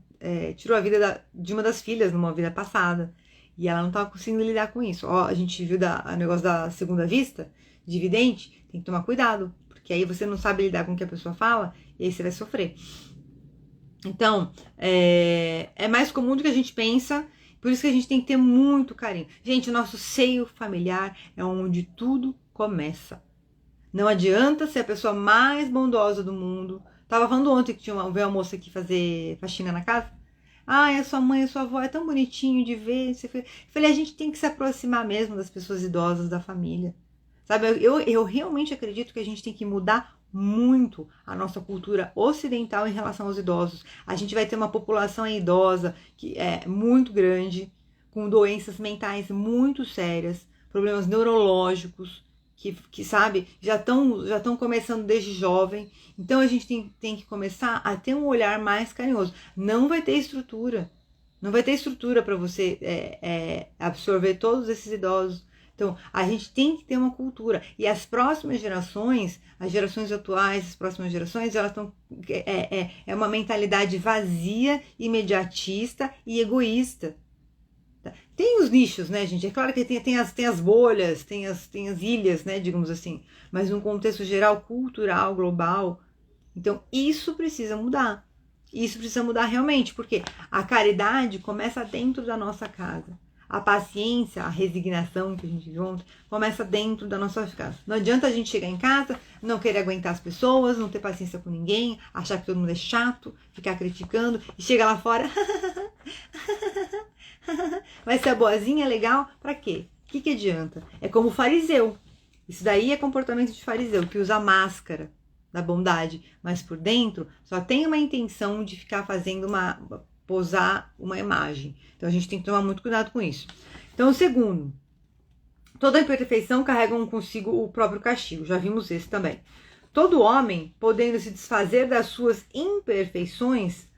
tirou a vida de uma das filhas numa vida passada. E ela não estava conseguindo lidar com isso. A gente viu o negócio da segunda vista, de vidente, tem que tomar cuidado. Porque aí você não sabe lidar com o que a pessoa fala, e aí você vai sofrer. Então, é mais comum do que a gente pensa, por isso que a gente tem que ter muito carinho. Gente, o nosso seio familiar é onde tudo começa. Não adianta ser a pessoa mais bondosa do mundo, Tava falando ontem que veio uma moça aqui fazer faxina na casa. Ai, a sua mãe, a sua avó é tão bonitinho de ver. Falei, a gente tem que se aproximar mesmo das pessoas idosas da família. Sabe, eu realmente acredito que a gente tem que mudar muito a nossa cultura ocidental em relação aos idosos. A gente vai ter uma população idosa que é muito grande, com doenças mentais muito sérias, problemas neurológicos, que sabe, já estão começando desde jovem. Então a gente tem que começar a ter um olhar mais carinhoso. Não vai ter estrutura. Não vai ter estrutura para você absorver todos esses idosos. Então, a gente tem que ter uma cultura. E as próximas gerações, as gerações atuais, as próximas gerações, elas estão... É uma mentalidade vazia, imediatista e egoísta. Tem os nichos, né, gente? É claro que tem as bolhas, tem as ilhas, né, digamos assim. Mas num contexto geral, cultural, global. Então, isso precisa mudar. Isso precisa mudar realmente, porque a caridade começa dentro da nossa casa. A paciência, a resignação que a gente viu ontem, começa dentro da nossa casa. Não adianta a gente chegar em casa, não querer aguentar as pessoas, não ter paciência com ninguém, achar que todo mundo é chato, ficar criticando, e chega lá fora... Vai ser boazinha, legal, pra quê? O que adianta? É como o fariseu. Isso daí é comportamento de fariseu, que usa máscara da bondade, mas por dentro só tem uma intenção de ficar fazendo posar uma imagem. Então a gente tem que tomar muito cuidado com isso. Então, o segundo, toda imperfeição carrega consigo o próprio castigo. Já vimos esse também. Todo homem, podendo se desfazer das suas imperfeições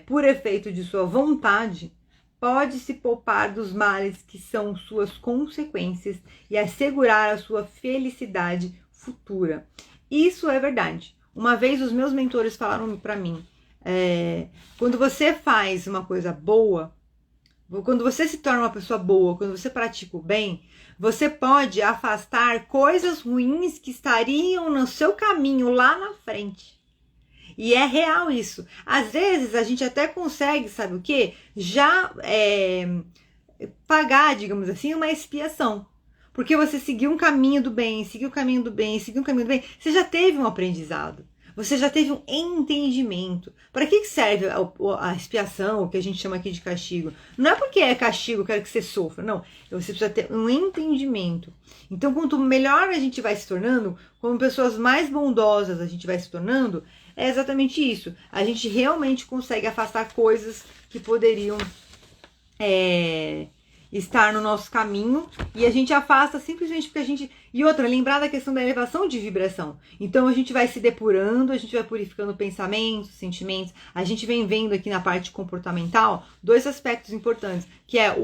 por efeito de sua vontade, pode se poupar dos males que são suas consequências e assegurar a sua felicidade futura. Isso é verdade. Uma vez os meus mentores falaram para mim, quando você faz uma coisa boa, quando você se torna uma pessoa boa, quando você pratica o bem, você pode afastar coisas ruins que estariam no seu caminho lá na frente. E é real isso. Às vezes a gente até consegue, sabe o quê? Já pagar, digamos assim, uma expiação. Porque você seguiu um caminho do bem, seguiu o caminho do bem, seguiu o caminho do bem. Você já teve um aprendizado. Você já teve um entendimento. Para que serve a expiação, o que a gente chama aqui de castigo? Não é porque é castigo, eu quero que você sofra. Não. Você precisa ter um entendimento. Então, quanto melhor a gente vai se tornando, como pessoas mais bondosas a gente vai se tornando, é exatamente isso. A gente realmente consegue afastar coisas que poderiam estar no nosso caminho, e a gente afasta simplesmente porque a gente... E outra, lembrar da questão da elevação de vibração. Então a gente vai se depurando, a gente vai purificando pensamentos, sentimentos. A gente vem vendo aqui na parte comportamental 2 aspectos importantes, que é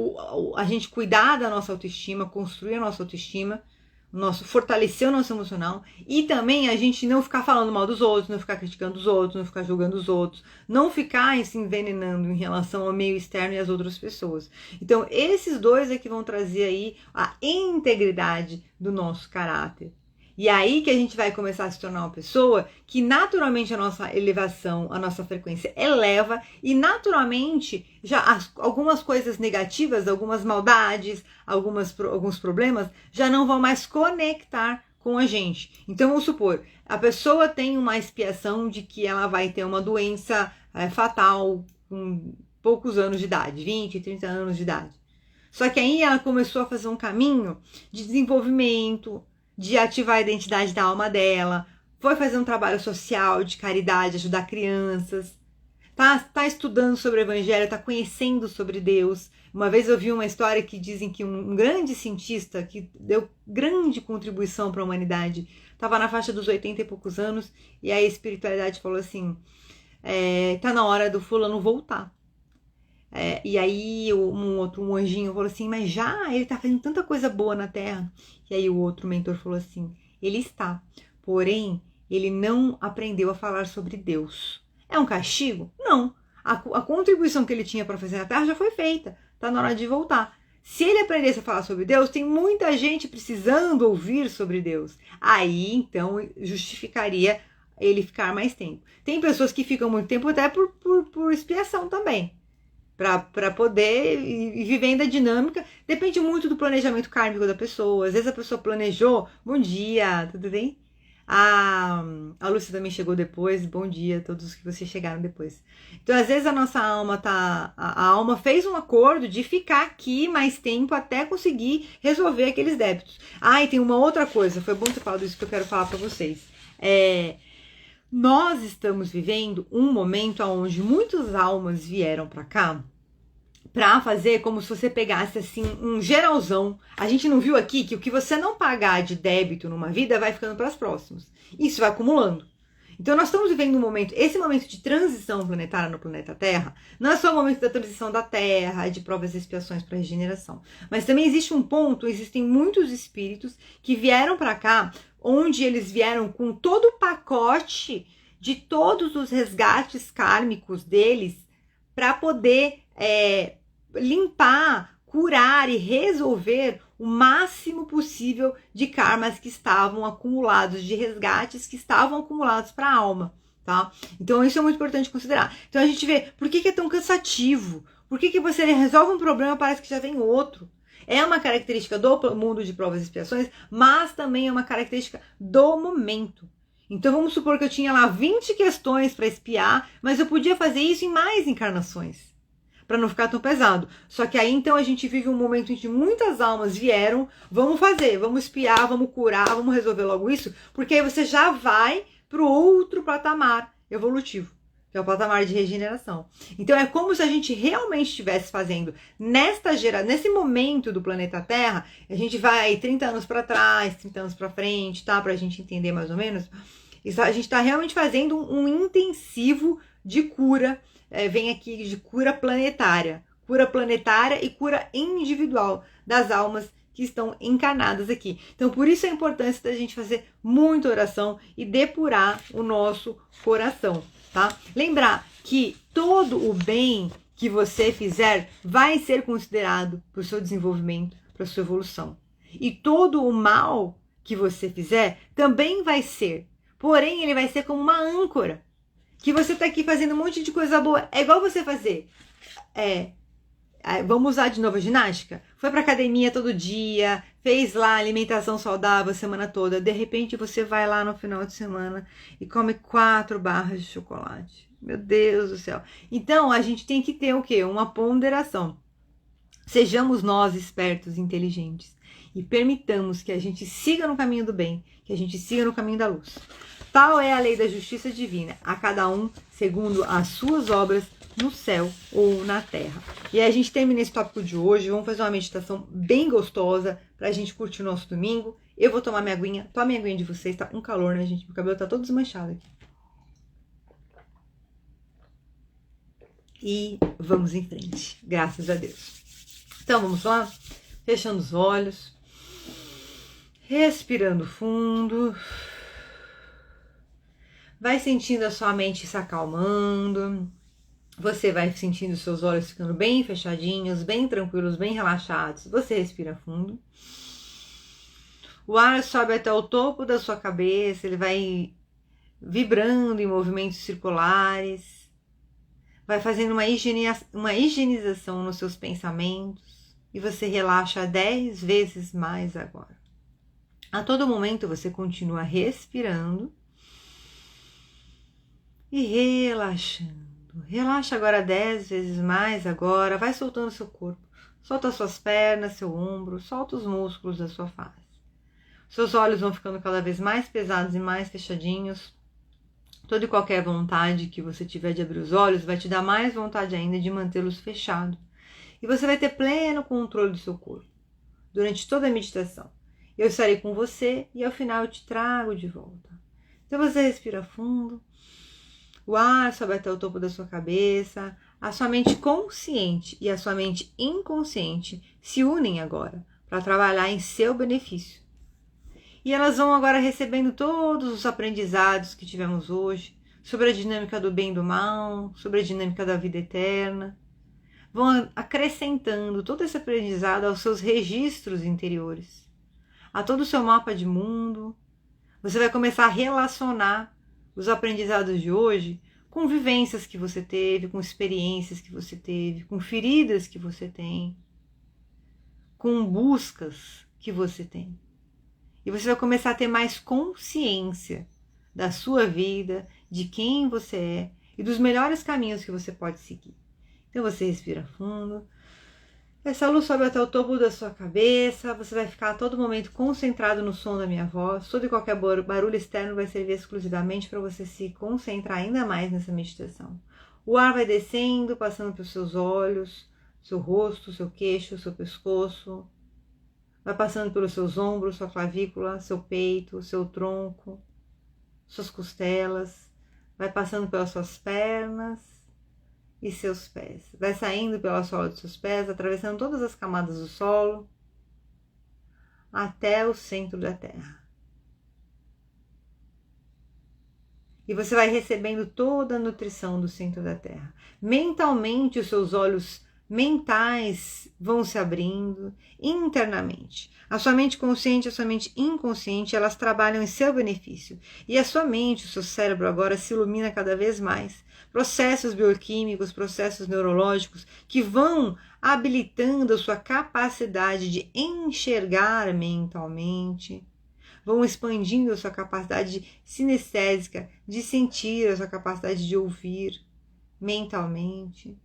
a gente cuidar da nossa autoestima, construir a nossa autoestima, fortalecer o nosso emocional, e também a gente não ficar falando mal dos outros, não ficar criticando os outros, não ficar julgando os outros, não ficar se envenenando em relação ao meio externo e às outras pessoas. Então, esses 2 é que vão trazer aí a integridade do nosso caráter. E aí que a gente vai começar a se tornar uma pessoa que naturalmente a nossa elevação, a nossa frequência eleva, e naturalmente já algumas coisas negativas, algumas maldades, alguns problemas já não vão mais conectar com a gente. Então vamos supor, a pessoa tem uma expiação de que ela vai ter uma doença fatal com poucos anos de idade, 20, 30 anos de idade. Só que aí ela começou a fazer um caminho de desenvolvimento, de ativar a identidade da alma dela, foi fazer um trabalho social, de caridade, ajudar crianças, tá estudando sobre o evangelho, tá conhecendo sobre Deus. Uma vez eu vi uma história que dizem que um grande cientista, que deu grande contribuição para a humanidade, estava na faixa dos 80 e poucos anos, e a espiritualidade falou assim, tá na hora do fulano voltar. E aí um anjinho falou assim, mas já ele tá fazendo tanta coisa boa na Terra. E aí o outro mentor falou assim, ele está, porém ele não aprendeu a falar sobre Deus. É um castigo? Não. A contribuição que ele tinha para fazer na Terra já foi feita, tá na hora de voltar. Se ele aprendesse a falar sobre Deus, tem muita gente precisando ouvir sobre Deus. Aí então justificaria ele ficar mais tempo. Tem pessoas que ficam muito tempo até por expiação também, para poder ir vivendo a dinâmica. Depende muito do planejamento kármico da pessoa. Às vezes a pessoa planejou, bom dia, tudo bem? A Lúcia também chegou depois. Bom dia a todos que vocês chegaram depois. Então, às vezes a nossa alma a alma fez um acordo de ficar aqui mais tempo até conseguir resolver aqueles débitos. E tem uma outra coisa. Foi bom ter falado isso que eu quero falar para vocês. Nós estamos vivendo um momento onde muitas almas vieram para cá para fazer como se você pegasse assim um geralzão. A gente não viu aqui que o que você não pagar de débito numa vida vai ficando para as próximas. Isso vai acumulando. Então nós estamos vivendo um momento, esse momento de transição planetária no planeta Terra, não é só o momento da transição da Terra, de provas e expiações para regeneração, mas também existe um ponto, existem muitos espíritos que vieram para cá, onde eles vieram com todo o pacote de todos os resgates kármicos deles para poder limpar, curar e resolver o máximo possível de karmas que estavam acumulados, de resgates que estavam acumulados para a alma, tá? Então isso é muito importante considerar. Então a gente vê, por que é tão cansativo? Por que você resolve um problema e parece que já vem outro? É uma característica do mundo de provas e expiações, mas também é uma característica do momento. Então vamos supor que eu tinha lá 20 questões para expiar, mas eu podia fazer isso em mais encarnações, para não ficar tão pesado. Só que aí então a gente vive um momento em que muitas almas vieram, vamos fazer, vamos espiar, vamos curar, vamos resolver logo isso, porque aí você já vai para o outro patamar evolutivo, que é o patamar de regeneração. Então é como se a gente realmente estivesse fazendo nesse momento do planeta Terra, a gente vai 30 anos para trás, 30 anos para frente, tá? Para a gente entender mais ou menos. Isso, a gente está realmente fazendo um intensivo de cura. Vem aqui de cura planetária e cura individual das almas que estão encarnadas aqui. Então, por isso a importância da gente fazer muita oração e depurar o nosso coração, tá? Lembrar que todo o bem que você fizer vai ser considerado para o seu desenvolvimento, para a sua evolução. E todo o mal que você fizer também vai ser, porém ele vai ser como uma âncora. Que você tá aqui fazendo um monte de coisa boa. É igual você fazer. Vamos usar de novo a ginástica? Foi pra academia todo dia, fez lá alimentação saudável a semana toda. De repente você vai lá no final de semana e come 4 barras de chocolate. Meu Deus do céu. Então a gente tem que ter o quê? Uma ponderação. Sejamos nós espertos e inteligentes. E permitamos que a gente siga no caminho do bem, que a gente siga no caminho da luz. Tal é a lei da justiça divina, a cada um segundo as suas obras no céu ou na terra. E aí a gente termina esse tópico de hoje, vamos fazer uma meditação bem gostosa pra gente curtir o nosso domingo. Eu vou tomar minha aguinha, tome a aguinha de vocês, tá um calor, né, gente? Meu cabelo tá todo desmanchado aqui. E vamos em frente, graças a Deus. Então vamos lá, fechando os olhos, respirando fundo. Vai sentindo a sua mente se acalmando. Você vai sentindo seus olhos ficando bem fechadinhos, bem tranquilos, bem relaxados. Você respira fundo. O ar sobe até o topo da sua cabeça. Ele vai vibrando em movimentos circulares. Vai fazendo uma higienização nos seus pensamentos. E você relaxa 10 vezes mais agora. A todo momento você continua respirando. E relaxando. Relaxa agora 10 vezes mais agora. Vai soltando seu corpo. Solta suas pernas, seu ombro. Solta os músculos da sua face. Seus olhos vão ficando cada vez mais pesados e mais fechadinhos. Toda e qualquer vontade que você tiver de abrir os olhos vai te dar mais vontade ainda de mantê-los fechados. E você vai ter pleno controle do seu corpo durante toda a meditação. Eu estarei com você e ao final eu te trago de volta. Então você respira fundo. O ar sobe até o topo da sua cabeça. A sua mente consciente e a sua mente inconsciente se unem agora para trabalhar em seu benefício. E elas vão agora recebendo todos os aprendizados que tivemos hoje sobre a dinâmica do bem e do mal, sobre a dinâmica da vida eterna. Vão acrescentando todo esse aprendizado aos seus registros interiores, a todo o seu mapa de mundo. Você vai começar a relacionar os aprendizados de hoje com vivências que você teve, com experiências que você teve, com feridas que você tem, com buscas que você tem. E você vai começar a ter mais consciência da sua vida, de quem você é e dos melhores caminhos que você pode seguir. Então você respira fundo. Essa luz sobe até o topo da sua cabeça, você vai ficar a todo momento concentrado no som da minha voz. Todo e qualquer barulho externo vai servir exclusivamente para você se concentrar ainda mais nessa meditação. O ar vai descendo, passando pelos seus olhos, seu rosto, seu queixo, seu pescoço. Vai passando pelos seus ombros, sua clavícula, seu peito, seu tronco, suas costelas. Vai passando pelas suas pernas e seus pés. Vai saindo pela sola dos seus pés, atravessando todas as camadas do solo, até o centro da terra. E você vai recebendo toda a nutrição do centro da terra. Mentalmente, os seus olhos mentais vão se abrindo internamente. A sua mente consciente e a sua mente inconsciente, elas trabalham em seu benefício. E a sua mente, o seu cérebro agora se ilumina cada vez mais. Processos bioquímicos, processos neurológicos que vão habilitando a sua capacidade de enxergar mentalmente, vão expandindo a sua capacidade sinestésica, de sentir, a sua capacidade de ouvir mentalmente.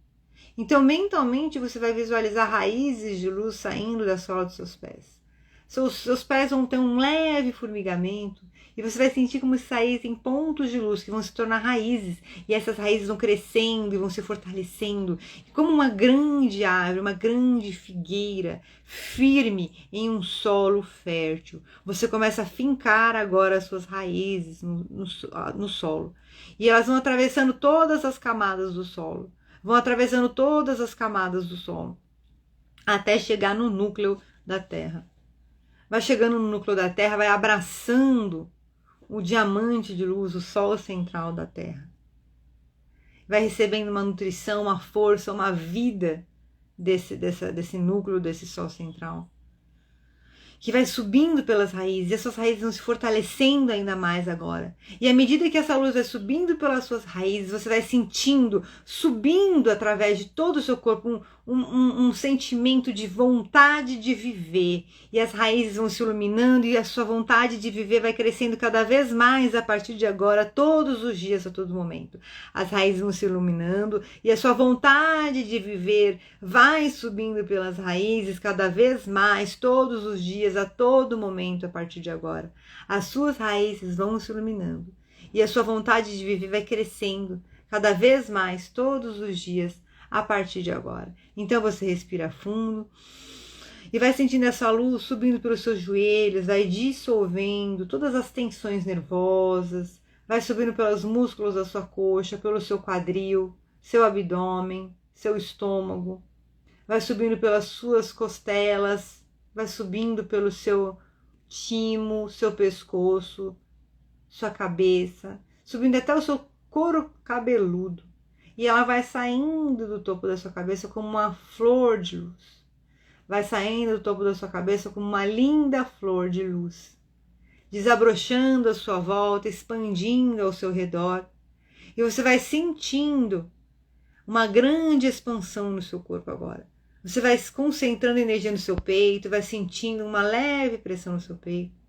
Então, mentalmente, você vai visualizar raízes de luz saindo da sola dos seus pés. Seus pés vão ter um leve formigamento e você vai sentir como se saíssem pontos de luz que vão se tornar raízes. E essas raízes vão crescendo e vão se fortalecendo. Como uma grande árvore, uma grande figueira, firme em um solo fértil. Você começa a fincar agora as suas raízes no solo. E elas vão atravessando todas as camadas do solo. Vão atravessando todas as camadas do solo. Até chegar no núcleo da Terra. Vai chegando no núcleo da Terra, vai abraçando o diamante de luz, o Sol central da Terra. Vai recebendo uma nutrição, uma força, uma vida desse núcleo, desse Sol central. Que vai subindo pelas raízes, e essas raízes vão se fortalecendo ainda mais agora. E à medida que essa luz vai subindo pelas suas raízes, você vai sentindo, subindo através de todo o seu corpo, um sentimento de vontade de viver. E as raízes vão se iluminando e a sua vontade de viver vai crescendo cada vez mais a partir de agora, todos os dias, a todo momento. As raízes vão se iluminando e a sua vontade de viver vai subindo pelas raízes cada vez mais, todos os dias, a todo momento, a partir de agora. As suas raízes vão se iluminando e a sua vontade de viver vai crescendo cada vez mais, todos os dias, a partir de agora. Então você respira fundo e vai sentindo essa luz subindo pelos seus joelhos, vai dissolvendo todas as tensões nervosas, vai subindo pelos músculos da sua coxa, pelo seu quadril, seu abdômen, seu estômago, vai subindo pelas suas costelas, vai subindo pelo seu timo, seu pescoço, sua cabeça, subindo até o seu couro cabeludo. E ela vai saindo do topo da sua cabeça como uma flor de luz. Vai saindo do topo da sua cabeça como uma linda flor de luz. Desabrochando à sua volta, expandindo ao seu redor. E você vai sentindo uma grande expansão no seu corpo agora. Você vai se concentrando energia no seu peito, vai sentindo uma leve pressão no seu peito.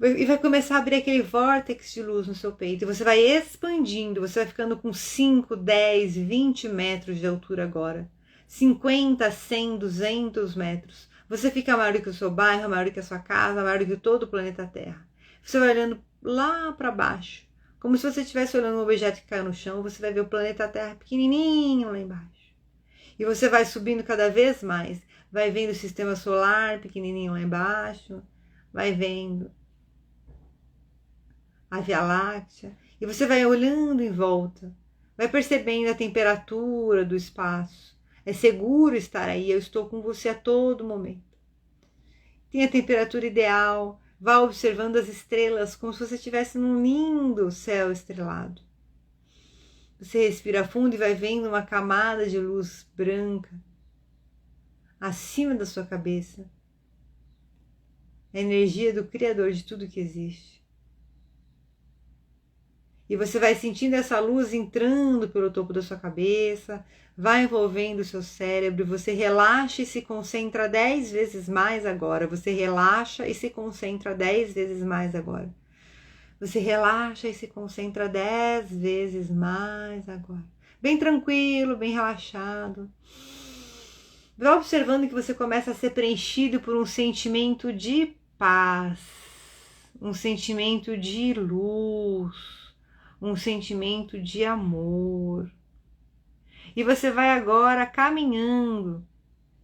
E vai começar a abrir aquele vórtex de luz no seu peito. E você vai expandindo, você vai ficando com 5, 10, 20 metros de altura agora. 50, 100, 200 metros. Você fica maior do que o seu bairro, maior do que a sua casa, maior do que todo o planeta Terra. Você vai olhando lá para baixo, como se você estivesse olhando um objeto que caiu no chão. Você vai ver o planeta Terra pequenininho lá embaixo. E você vai subindo cada vez mais. Vai vendo o sistema solar pequenininho lá embaixo. Vai vendo a Via Láctea, e você vai olhando em volta, vai percebendo a temperatura do espaço. É seguro estar aí, eu estou com você a todo momento. Tem a temperatura ideal, vá observando as estrelas como se você estivesse num lindo céu estrelado. Você respira fundo e vai vendo uma camada de luz branca acima da sua cabeça. A energia do Criador de tudo que existe. E você vai sentindo essa luz entrando pelo topo da sua cabeça, vai envolvendo o seu cérebro, você relaxa e se concentra 10 vezes mais agora. Você relaxa e se concentra 10 vezes mais agora. Você relaxa e se concentra 10 vezes mais agora. Bem tranquilo, bem relaxado. Vai observando que você começa a ser preenchido por um sentimento de paz, um sentimento de luz, um sentimento de amor. E você vai agora caminhando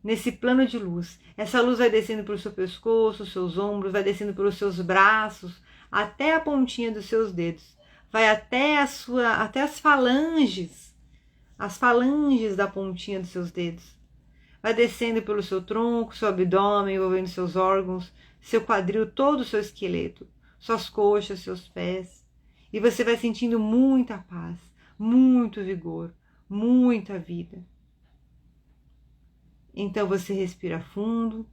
nesse plano de luz. Essa luz vai descendo pelo seu pescoço, seus ombros, vai descendo pelos seus braços, até a pontinha dos seus dedos. Vai até as falanges da pontinha dos seus dedos. Vai descendo pelo seu tronco, seu abdômen, envolvendo seus órgãos, seu quadril, todo o seu esqueleto, suas coxas, seus pés. E você vai sentindo muita paz, muito vigor, muita vida. Então você respira fundo.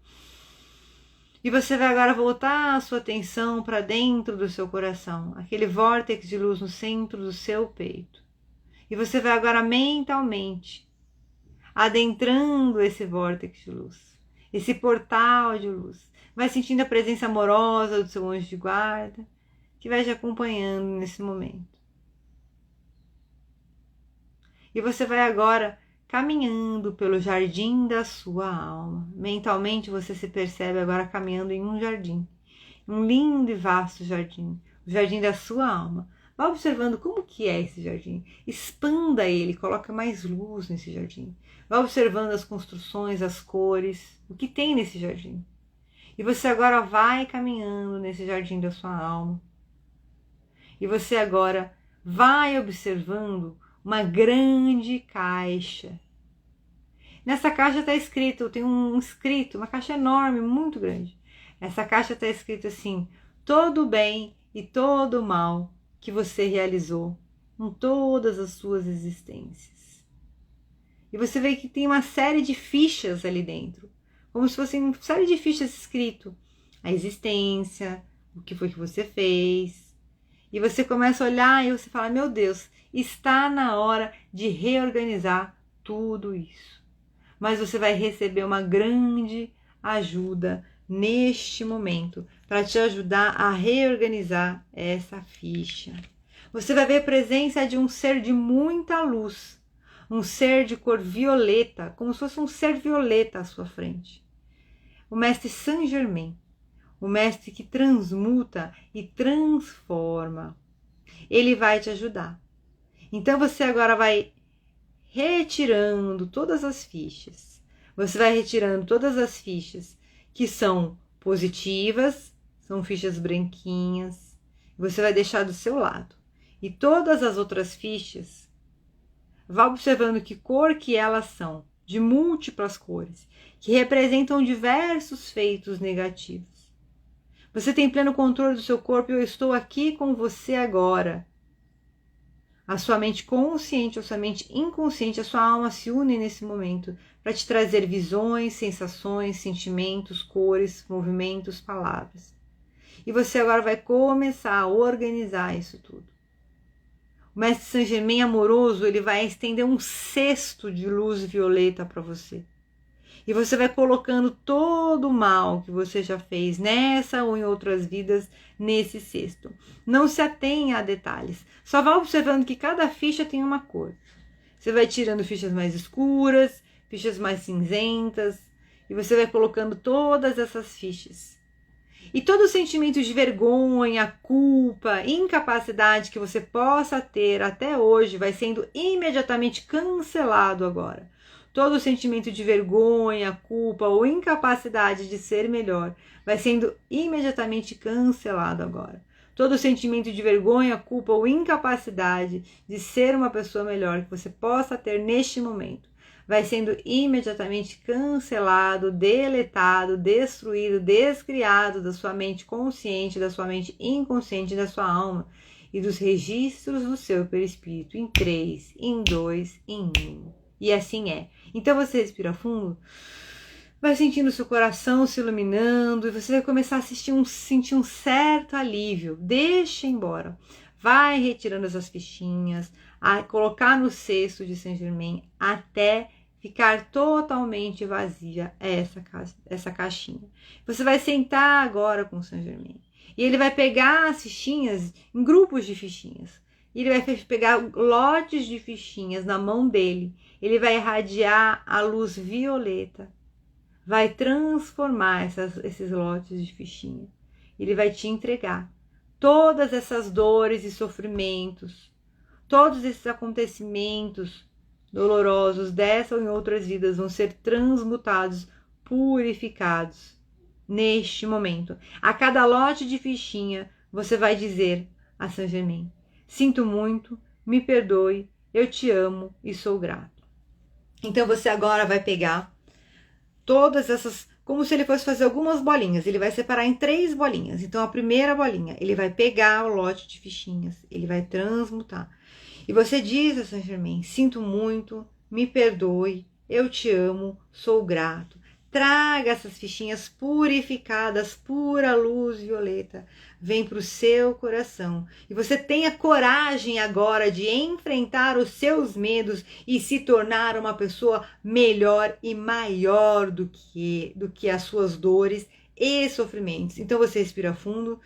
E você vai agora voltar a sua atenção para dentro do seu coração, aquele vórtice de luz no centro do seu peito. E você vai agora mentalmente adentrando esse vórtice de luz, esse portal de luz. Vai sentindo a presença amorosa do seu anjo de guarda, que vai te acompanhando nesse momento. E você vai agora caminhando pelo jardim da sua alma. Mentalmente você se percebe agora caminhando em um jardim, um lindo e vasto jardim, o jardim da sua alma. Vá observando como que é esse jardim, expanda ele, coloca mais luz nesse jardim. Vá observando as construções, as cores, o que tem nesse jardim. E você agora vai caminhando nesse jardim da sua alma. E você agora vai observando uma grande caixa. Nessa caixa está escrito, tem uma caixa enorme, muito grande. Essa caixa está escrito assim: todo o bem e todo o mal que você realizou em todas as suas existências. E você vê que tem uma série de fichas ali dentro, como se fosse uma série de fichas escrito a existência, o que foi que você fez. E você começa a olhar e você fala: meu Deus, está na hora de reorganizar tudo isso. Mas você vai receber uma grande ajuda neste momento para te ajudar a reorganizar essa ficha. Você vai ver a presença de um ser de muita luz, um ser de cor violeta, como se fosse um ser violeta à sua frente. O mestre Saint Germain, o mestre que transmuta e transforma. Ele vai te ajudar. Então você agora vai retirando todas as fichas. Você vai retirando todas as fichas que são positivas, são fichas branquinhas. Você vai deixar do seu lado. E todas as outras fichas, vá observando que cor que elas são, de múltiplas cores, que representam diversos feitos negativos. Você tem pleno controle do seu corpo e eu estou aqui com você agora. A sua mente consciente, a sua mente inconsciente, a sua alma se unem nesse momento para te trazer visões, sensações, sentimentos, cores, movimentos, palavras. E você agora vai começar a organizar isso tudo. O mestre Saint Germain amoroso, ele vai estender um cesto de luz violeta para você. E você vai colocando todo o mal que você já fez nessa ou em outras vidas nesse cesto. Não se atenha a detalhes. Só vá observando que cada ficha tem uma cor. Você vai tirando fichas mais escuras, fichas mais cinzentas. E você vai colocando todas essas fichas. E todo o sentimento de vergonha, culpa, incapacidade que você possa ter até hoje vai sendo imediatamente cancelado agora. Todo o sentimento de vergonha, culpa ou incapacidade de ser melhor vai sendo imediatamente cancelado agora. Todo o sentimento de vergonha, culpa ou incapacidade de ser uma pessoa melhor que você possa ter neste momento vai sendo imediatamente cancelado, deletado, destruído, descriado da sua mente consciente, da sua mente inconsciente, da sua alma e dos registros do seu perispírito em 3, em 2, em 1. E assim é. Então você respira fundo, vai sentindo seu coração se iluminando e você vai começar a sentir um certo alívio. Deixa embora. vai retirando essas fichinhas, a colocar no cesto de Saint Germain até ficar totalmente vazia essa caixinha. Você vai sentar agora com o Saint Germain e ele vai pegar as fichinhas em grupos de fichinhas. Ele vai pegar lotes de fichinhas na mão dele. Ele vai irradiar a luz violeta. Vai transformar esses lotes de fichinha. Ele vai te entregar todas essas dores e sofrimentos, todos esses acontecimentos dolorosos dessa ou em outras vidas vão ser transmutados, purificados neste momento. A cada lote de fichinha, você vai dizer a Saint Germain: sinto muito, me perdoe, eu te amo e sou grato. Então você agora vai pegar todas essas, como se ele fosse fazer algumas bolinhas. Ele vai separar em 3 bolinhas. Então a primeira bolinha, ele vai pegar o lote de fichinhas, ele vai transmutar. E você diz a Saint Germain: sinto muito, me perdoe, eu te amo, sou grato. Traga essas fichinhas purificadas, pura luz violeta, vem para o seu coração. E você tenha coragem agora de enfrentar os seus medos e se tornar uma pessoa melhor e maior do que as suas dores e sofrimentos. Então você respira fundo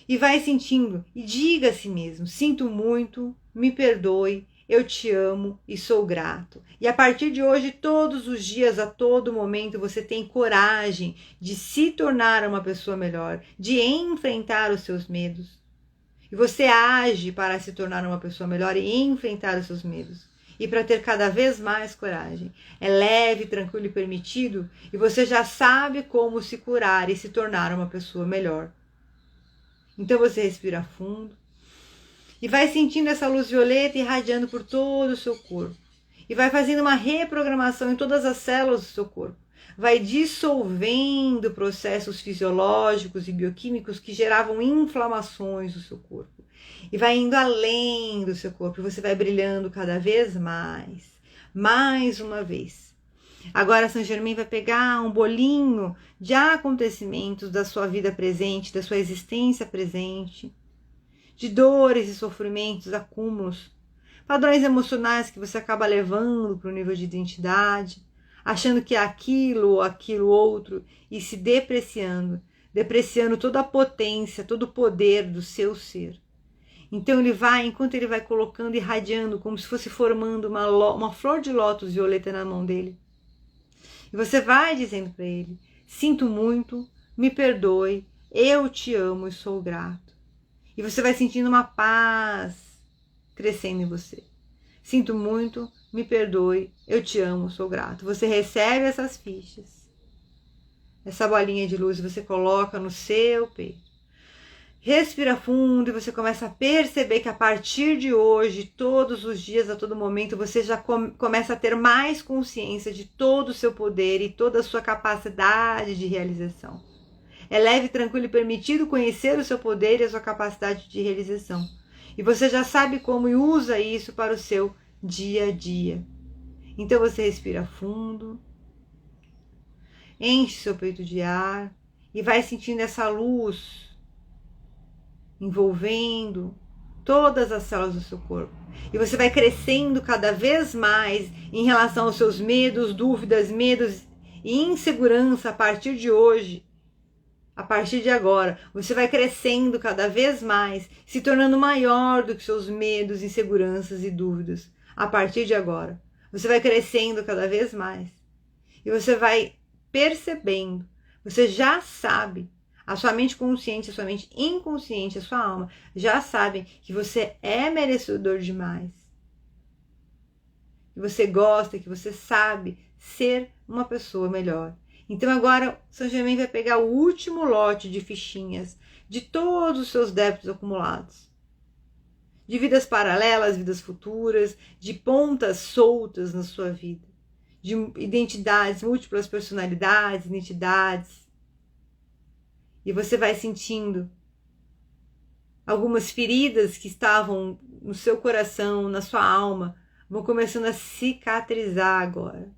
e vai sentindo e diga a si mesmo: sinto muito, me perdoe, eu te amo e sou grato. E a partir de hoje, todos os dias, a todo momento, você tem coragem de se tornar uma pessoa melhor, de enfrentar os seus medos. E você age para se tornar uma pessoa melhor e enfrentar os seus medos. E para ter cada vez mais coragem. É leve, tranquilo e permitido, e você já sabe como se curar e se tornar uma pessoa melhor. Então você respira fundo e vai sentindo essa luz violeta irradiando por todo o seu corpo. E vai fazendo uma reprogramação em todas as células do seu corpo. Vai dissolvendo processos fisiológicos e bioquímicos que geravam inflamações no seu corpo. E vai indo além do seu corpo. E você vai brilhando cada vez mais. Mais uma vez. Agora Saint Germain vai pegar um bolinho de acontecimentos da sua vida presente, da sua existência presente, de dores e sofrimentos, acúmulos, padrões emocionais que você acaba levando para o nível de identidade, achando que é aquilo ou aquilo outro e se depreciando toda a potência, todo o poder do seu ser. Então ele vai, enquanto ele vai colocando, irradiando, como se fosse formando uma flor de lótus violeta na mão dele. E você vai dizendo para ele: sinto muito, me perdoe, eu te amo e sou grato. E você vai sentindo uma paz crescendo em você. Sinto muito, me perdoe, eu te amo, sou grato. Você recebe essas fichas, essa bolinha de luz, você coloca no seu peito. Respira fundo e você começa a perceber que a partir de hoje, todos os dias, a todo momento, você já começa a ter mais consciência de todo o seu poder e toda a sua capacidade de realização. É leve, tranquilo e permitido conhecer o seu poder e a sua capacidade de realização. E você já sabe como e usa isso para o seu dia a dia. Então você respira fundo, enche seu peito de ar e vai sentindo essa luz envolvendo todas as células do seu corpo. E você vai crescendo cada vez mais em relação aos seus medos, dúvidas, medos e insegurança a partir de hoje. A partir de agora, você vai crescendo cada vez mais, se tornando maior do que seus medos, inseguranças e dúvidas. A partir de agora, você vai crescendo cada vez mais. E você vai percebendo, você já sabe, a sua mente consciente, a sua mente inconsciente, a sua alma, já sabem que você é merecedor demais. Que você gosta, que você sabe ser uma pessoa melhor. Então agora Saint Germain vai pegar o último lote de fichinhas de todos os seus débitos acumulados. De vidas paralelas, vidas futuras, de pontas soltas na sua vida. De identidades, múltiplas personalidades, identidades. E você vai sentindo algumas feridas que estavam no seu coração, na sua alma, vão começando a cicatrizar agora.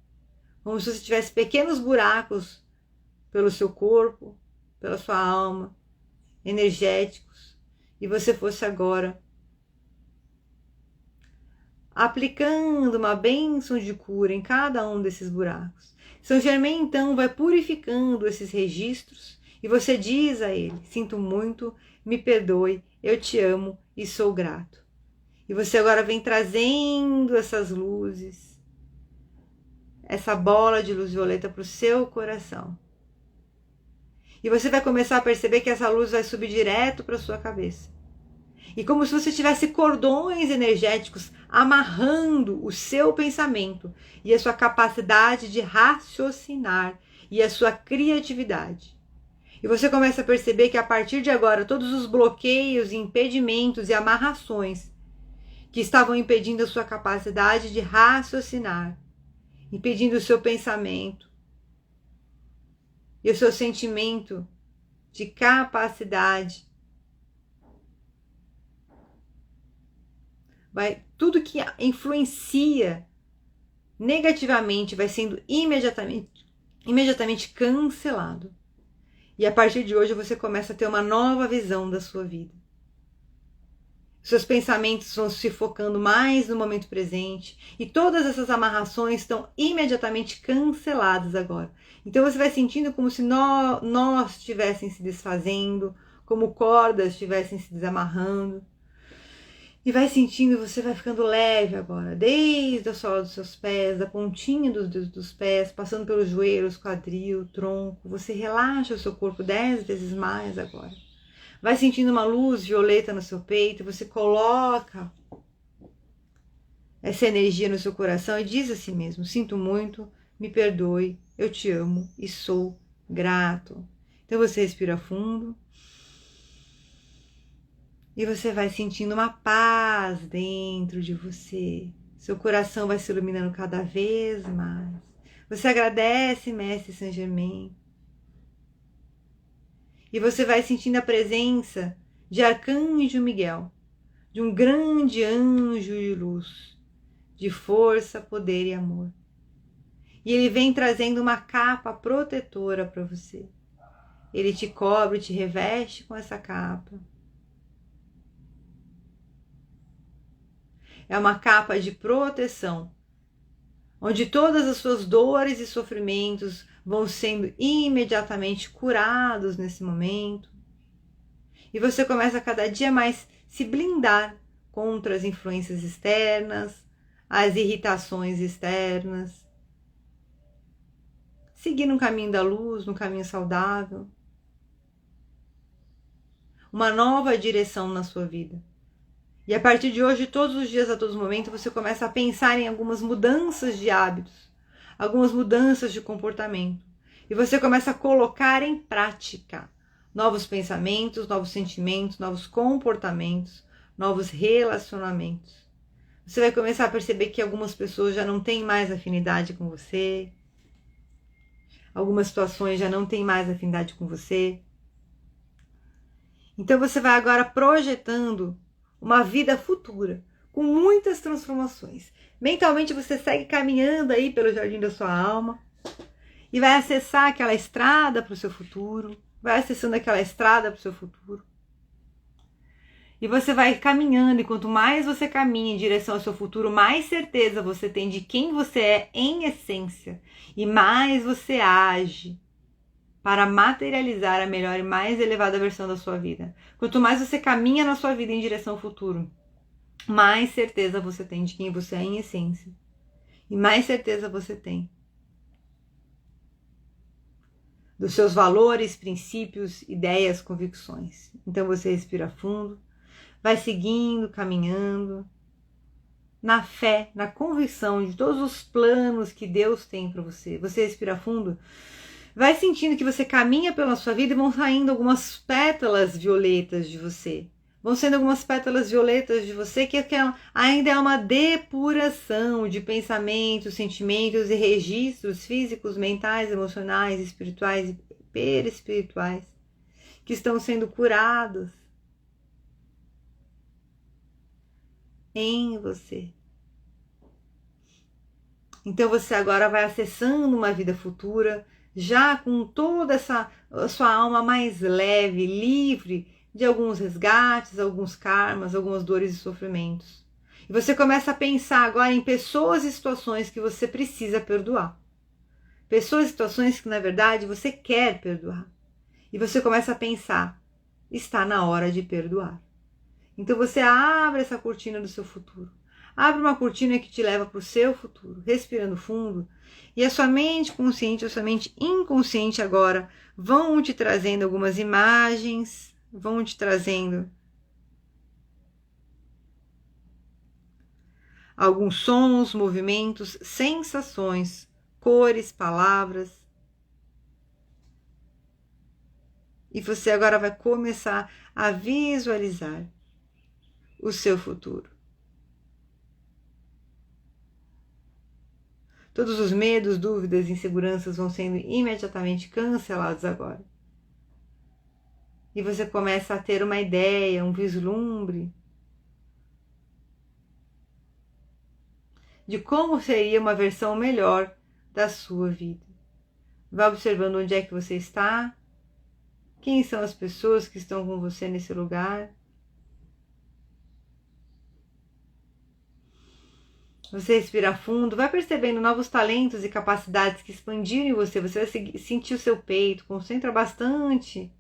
Como se você tivesse pequenos buracos pelo seu corpo, pela sua alma, energéticos, e você fosse agora aplicando uma bênção de cura em cada um desses buracos. São Germain, então, vai purificando esses registros e você diz a ele: sinto muito, me perdoe, eu te amo e sou grato. E você agora vem trazendo essas luzes, essa bola de luz violeta para o seu coração. E você vai começar a perceber que essa luz vai subir direto para a sua cabeça. E como se você tivesse cordões energéticos amarrando o seu pensamento e a sua capacidade de raciocinar e a sua criatividade. E você começa a perceber que a partir de agora todos os bloqueios, impedimentos e amarrações que estavam impedindo a sua capacidade de raciocinar, impedindo o seu pensamento e o seu sentimento de capacidade, tudo que influencia negativamente vai sendo imediatamente cancelado. E a partir de hoje você começa a ter uma nova visão da sua vida. Seus pensamentos vão se focando mais no momento presente e todas essas amarrações estão imediatamente canceladas agora. Então você vai sentindo como se nós estivessem se desfazendo, como cordas estivessem se desamarrando. E vai sentindo, você vai ficando leve agora, desde a sola dos seus pés, da pontinha dos dedos dos pés, passando pelos joelhos, quadril, tronco. Você relaxa o seu corpo 10 vezes mais agora. Vai sentindo uma luz violeta no seu peito, você coloca essa energia no seu coração e diz a si mesmo: sinto muito, me perdoe, eu te amo e sou grato. Então você respira fundo. E você vai sentindo uma paz dentro de você. Seu coração vai se iluminando cada vez mais. Você agradece, Mestre Saint Germain. E você vai sentindo a presença de Arcanjo Miguel, de um grande anjo de luz, de força, poder e amor. E ele vem trazendo uma capa protetora para você. Ele te cobre, te reveste com essa capa. É uma capa de proteção, onde todas as suas dores e sofrimentos vão sendo imediatamente curados nesse momento. E você começa a cada dia mais se blindar contra as influências externas, as irritações externas. Seguir no caminho da luz, no caminho saudável. Uma nova direção na sua vida. E a partir de hoje, todos os dias, a todo momento, você começa a pensar em algumas mudanças de hábitos, algumas mudanças de comportamento. E você começa a colocar em prática novos pensamentos, novos sentimentos, novos comportamentos, novos relacionamentos. Você vai começar a perceber que algumas pessoas já não têm mais afinidade com você, algumas situações já não têm mais afinidade com você. Então você vai agora projetando uma vida futura, com muitas transformações. Mentalmente você segue caminhando aí pelo jardim da sua alma e vai acessar aquela estrada para o seu futuro, vai acessando aquela estrada para o seu futuro. E você vai caminhando, e quanto mais você caminha em direção ao seu futuro, mais certeza você tem de quem você é em essência, e mais você age para materializar a melhor e mais elevada versão da sua vida. Quanto mais você caminha na sua vida em direção ao futuro, mais certeza você tem de quem você é em essência. E mais certeza você tem dos seus valores, princípios, ideias, convicções. Então você respira fundo, vai seguindo, caminhando, na fé, na convicção de todos os planos que Deus tem para você. Você respira fundo, vai sentindo que você caminha pela sua vida e vão saindo algumas pétalas violetas de você. Vão sendo algumas pétalas violetas de você que ainda é uma depuração de pensamentos, sentimentos e registros físicos, mentais, emocionais, espirituais e perispirituais que estão sendo curados em você. Então você agora vai acessando uma vida futura, já com toda a sua alma mais leve, livre de alguns resgates, alguns karmas, algumas dores e sofrimentos. E você começa a pensar agora em pessoas e situações que você precisa perdoar. Pessoas e situações que, na verdade, você quer perdoar. E você começa a pensar, está na hora de perdoar. Então você abre essa cortina do seu futuro. Abre uma cortina que te leva para o seu futuro, respirando fundo. E a sua mente consciente, a sua mente inconsciente agora vão te trazendo algumas imagens, vão te trazendo alguns sons, movimentos, sensações, cores, palavras. E você agora vai começar a visualizar o seu futuro. Todos os medos, dúvidas, inseguranças vão sendo imediatamente cancelados agora. E você começa a ter uma ideia, um vislumbre de como seria uma versão melhor da sua vida. Vá observando onde é que você está, quem são as pessoas que estão com você nesse lugar. Você respira fundo, vai percebendo novos talentos e capacidades que expandiram em você. Você vai sentir o seu peito, concentra bastante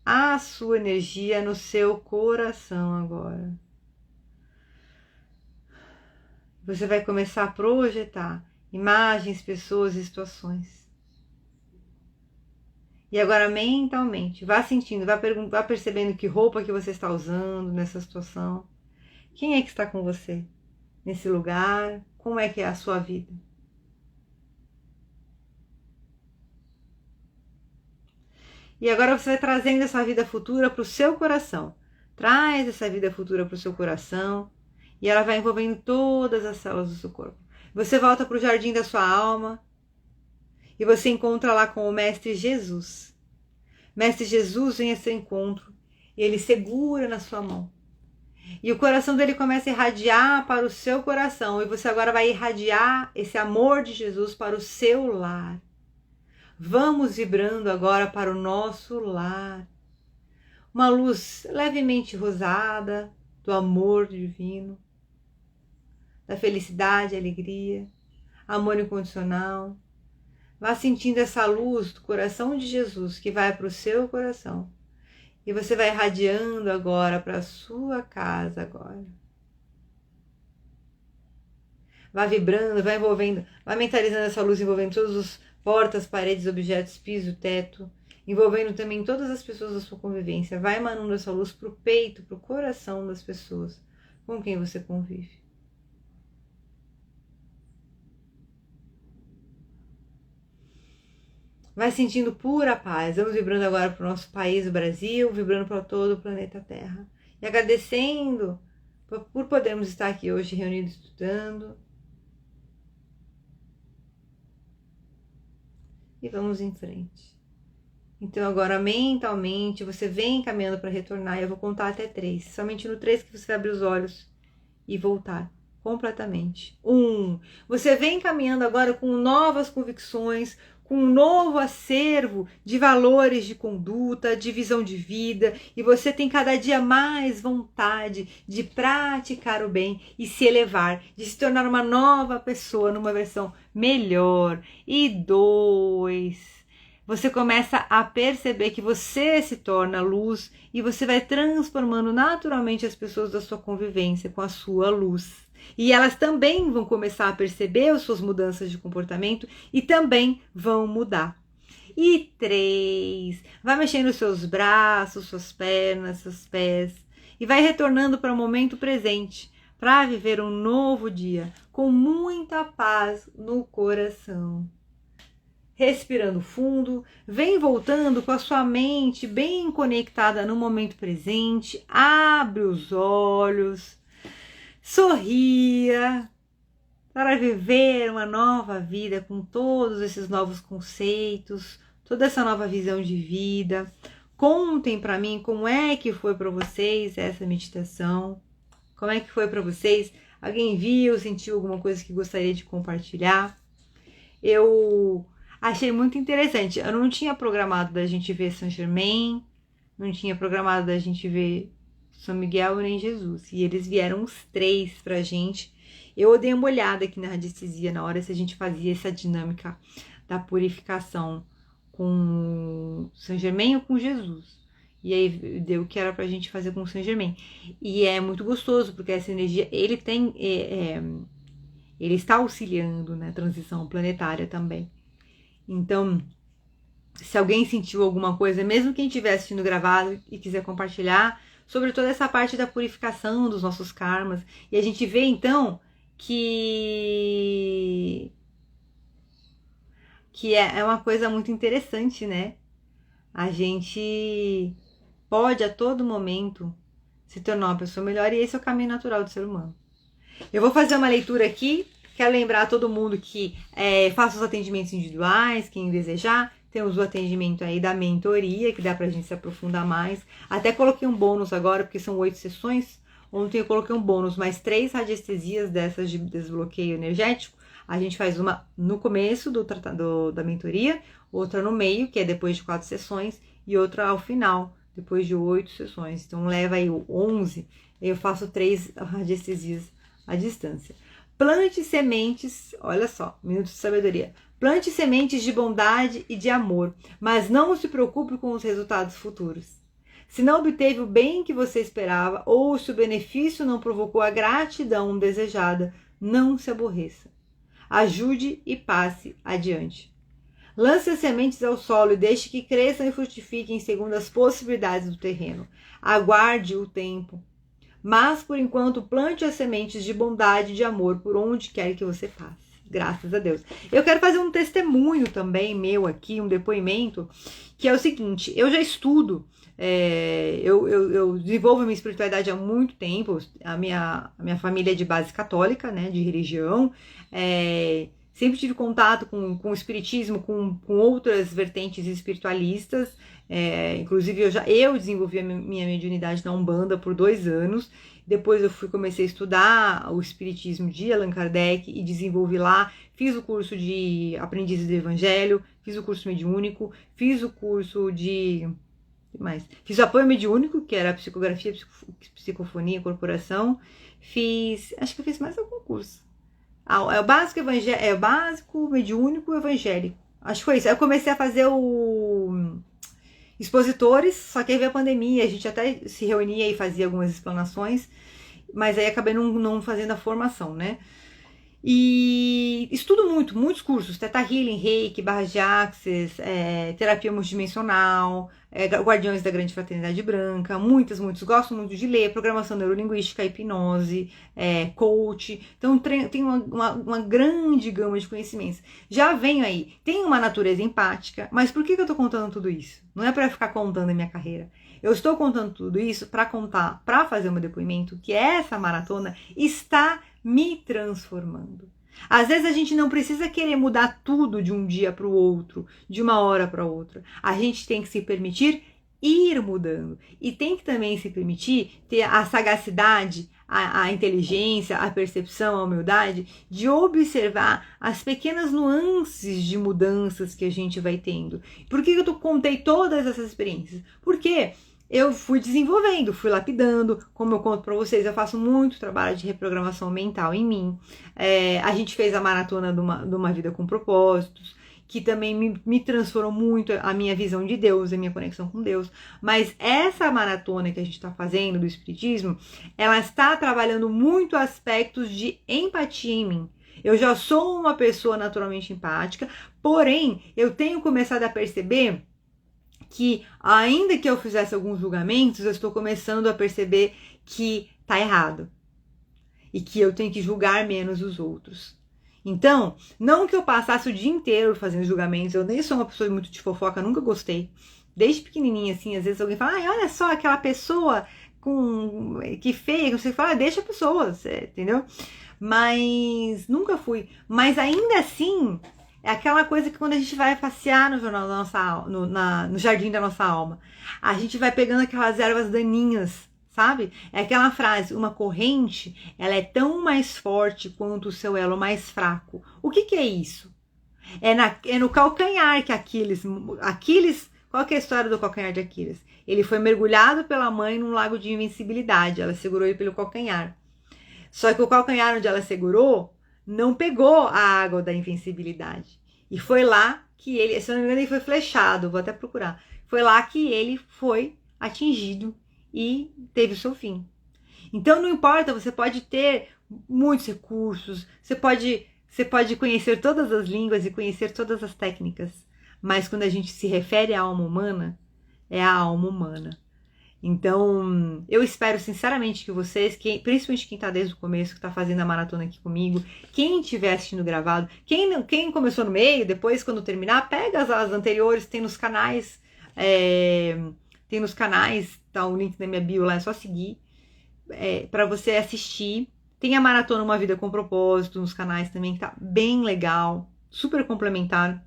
a sua energia no seu coração agora. Você vai começar a projetar imagens, pessoas e situações. E agora mentalmente, vá sentindo, vá percebendo que roupa que você está usando nessa situação. Quem é que está com você nesse lugar? Como é que é a sua vida? E agora você vai trazendo essa vida futura para o seu coração. Traz essa vida futura para o seu coração e ela vai envolvendo todas as células do seu corpo. Você volta para o jardim da sua alma e você encontra lá com o Mestre Jesus. Mestre Jesus vem a seu encontro e ele segura na sua mão. E o coração dele começa a irradiar para o seu coração. E você agora vai irradiar esse amor de Jesus para o seu lar. Vamos vibrando agora para o nosso lar. Uma luz levemente rosada do amor divino, da felicidade, alegria, amor incondicional. Vá sentindo essa luz do coração de Jesus que vai para o seu coração. E você vai irradiando agora para a sua casa agora. Vai vibrando, vai envolvendo, vai mentalizando essa luz, envolvendo todas as portas, paredes, objetos, piso, teto, envolvendo também todas as pessoas da sua convivência. Vai emanando essa luz para o peito, para o coração das pessoas com quem você convive. Vai sentindo pura paz. Vamos vibrando agora para o nosso país, o Brasil, vibrando para todo o planeta Terra. E agradecendo por podermos estar aqui hoje reunidos estudando. E vamos em frente. Então agora mentalmente você vem caminhando para retornar. E eu vou contar até 3. Somente no 3 que você vai abrir os olhos e voltar completamente. 1. Você vem caminhando agora com novas convicções, com um novo acervo de valores de conduta, de visão de vida, e você tem cada dia mais vontade de praticar o bem e se elevar, de se tornar uma nova pessoa, numa versão melhor. E 2, você começa a perceber que você se torna luz e você vai transformando naturalmente as pessoas da sua convivência com a sua luz. E elas também vão começar a perceber as suas mudanças de comportamento e também vão mudar. E 3, vai mexendo os seus braços, suas pernas, seus pés e vai retornando para o momento presente para viver um novo dia com muita paz no coração. Respirando fundo, vem voltando com a sua mente bem conectada no momento presente, abre os olhos. Sorria para viver uma nova vida com todos esses novos conceitos, toda essa nova visão de vida. Contem para mim como é que foi para vocês essa meditação, como é que foi para vocês. Alguém viu, sentiu alguma coisa que gostaria de compartilhar? Eu achei muito interessante. Eu não tinha programado da gente ver Saint Germain, não tinha programado da gente ver São Miguel e nem Jesus. E eles vieram os 3 pra gente. Eu dei uma olhada aqui na radiestesia na hora se a gente fazia essa dinâmica da purificação com Saint Germain ou com Jesus. E aí deu que era pra gente fazer com Saint Germain. E é muito gostoso, porque essa energia, ele tem... ele está auxiliando na transição planetária também. Então, se alguém sentiu alguma coisa, mesmo quem estiver assistindo gravado e quiser compartilhar, sobre toda essa parte da purificação dos nossos karmas. E a gente vê, então, que é uma coisa muito interessante, né? A gente pode, a todo momento, se tornar uma pessoa melhor, e esse é o caminho natural do ser humano. Eu vou fazer uma leitura aqui. Quero lembrar a todo mundo que faça os atendimentos individuais, quem desejar. Temos o atendimento aí da mentoria, que dá pra gente se aprofundar mais. Até coloquei um bônus agora, porque são 8 sessões. Ontem eu coloquei um bônus, mais 3 radiestesias dessas de desbloqueio energético. A gente faz uma no começo da mentoria, outra no meio, que é depois de 4 sessões, e outra ao final, depois de 8 sessões. Então leva aí o 11, eu faço 3 radiestesias à distância. Plante sementes, olha só, minuto de sabedoria. Plante sementes de bondade e de amor, mas não se preocupe com os resultados futuros. Se não obteve o bem que você esperava, ou se o benefício não provocou a gratidão desejada, não se aborreça. Ajude e passe adiante. Lance as sementes ao solo e deixe que cresçam e frutifiquem segundo as possibilidades do terreno. Aguarde o tempo. Mas, por enquanto, plante as sementes de bondade e de amor por onde quer que você passe. Graças a Deus. Eu quero fazer um testemunho também meu aqui, um depoimento, que é o seguinte: eu já estudo, eu desenvolvo a minha espiritualidade há muito tempo. A minha família é de base católica, né, de religião. Sempre tive contato com o espiritismo, com outras vertentes espiritualistas. Inclusive eu desenvolvi a minha mediunidade na Umbanda por 2 anos. Depois eu comecei a estudar o espiritismo de Allan Kardec e desenvolvi lá. Fiz o curso de Aprendizes do Evangelho, fiz o curso mediúnico, fiz o curso de... Fiz o apoio mediúnico, que era psicografia, psicofonia, corporação. Acho que eu fiz mais algum curso. É o básico mediúnico evangélico. Acho que foi isso. Aí eu comecei a fazer o expositores, só que aí veio a pandemia, a gente até se reunia e fazia algumas explanações, mas aí acabei não fazendo a formação, né? E estudo muitos cursos, Theta Healing, Reiki, Barras de Axis, terapia multidimensional, Guardiões da Grande Fraternidade Branca, muitos, gosto muito de ler, programação neurolinguística, hipnose, coach, então tenho uma grande gama de conhecimentos. Já venho aí, tenho uma natureza empática, mas por que eu tô contando tudo isso? Não é para ficar contando a minha carreira. Eu estou contando tudo isso para fazer um depoimento que essa maratona está me transformando. Às vezes a gente não precisa querer mudar tudo de um dia para o outro, de uma hora para outra. A gente tem que se permitir ir mudando. E tem que também se permitir ter a sagacidade, a inteligência, a percepção, a humildade de observar as pequenas nuances de mudanças que a gente vai tendo. Por que eu contei todas essas experiências? Porque eu fui desenvolvendo, fui lapidando, como eu conto para vocês, eu faço muito trabalho de reprogramação mental em mim. A gente fez a maratona de uma vida com propósitos, que também me transformou muito a minha visão de Deus, a minha conexão com Deus. Mas essa maratona que a gente está fazendo do Espiritismo, ela está trabalhando muito aspectos de empatia em mim. Eu já sou uma pessoa naturalmente empática, porém, eu tenho começado a perceber que, ainda que eu fizesse alguns julgamentos, eu estou começando a perceber que tá errado. E que eu tenho que julgar menos os outros. Então, não que eu passasse o dia inteiro fazendo julgamentos, eu nem sou uma pessoa muito de fofoca, nunca gostei. Desde pequenininha, assim, às vezes alguém fala, ai, olha só aquela pessoa que feia, que você fala, deixa a pessoa, entendeu? Mas nunca fui. Mas ainda assim, é aquela coisa que quando a gente vai passear no jardim da nossa alma, a gente vai pegando aquelas ervas daninhas, sabe? É aquela frase, uma corrente, ela é tão mais forte quanto o seu elo mais fraco. O que é isso? É no calcanhar que Aquiles Qual que é a história do calcanhar de Aquiles? Ele foi mergulhado pela mãe num lago de invencibilidade. Ela segurou ele pelo calcanhar. Só que o calcanhar onde ela segurou não pegou a água da invencibilidade. E foi lá que ele, se eu não me engano, ele foi flechado. Vou até procurar. Foi lá que ele foi atingido e teve o seu fim. Então não importa, você pode ter muitos recursos, você pode conhecer todas as línguas e conhecer todas as técnicas, mas quando a gente se refere à alma humana, é a alma humana. Então, eu espero sinceramente que vocês, principalmente quem está desde o começo, que está fazendo a maratona aqui comigo, quem estiver assistindo gravado, quem começou no meio, depois quando terminar, pega as anteriores, tem nos canais, tá o link na minha bio lá, é só seguir, para você assistir. Tem a maratona Uma Vida com Propósito nos canais também, que tá bem legal, super complementar.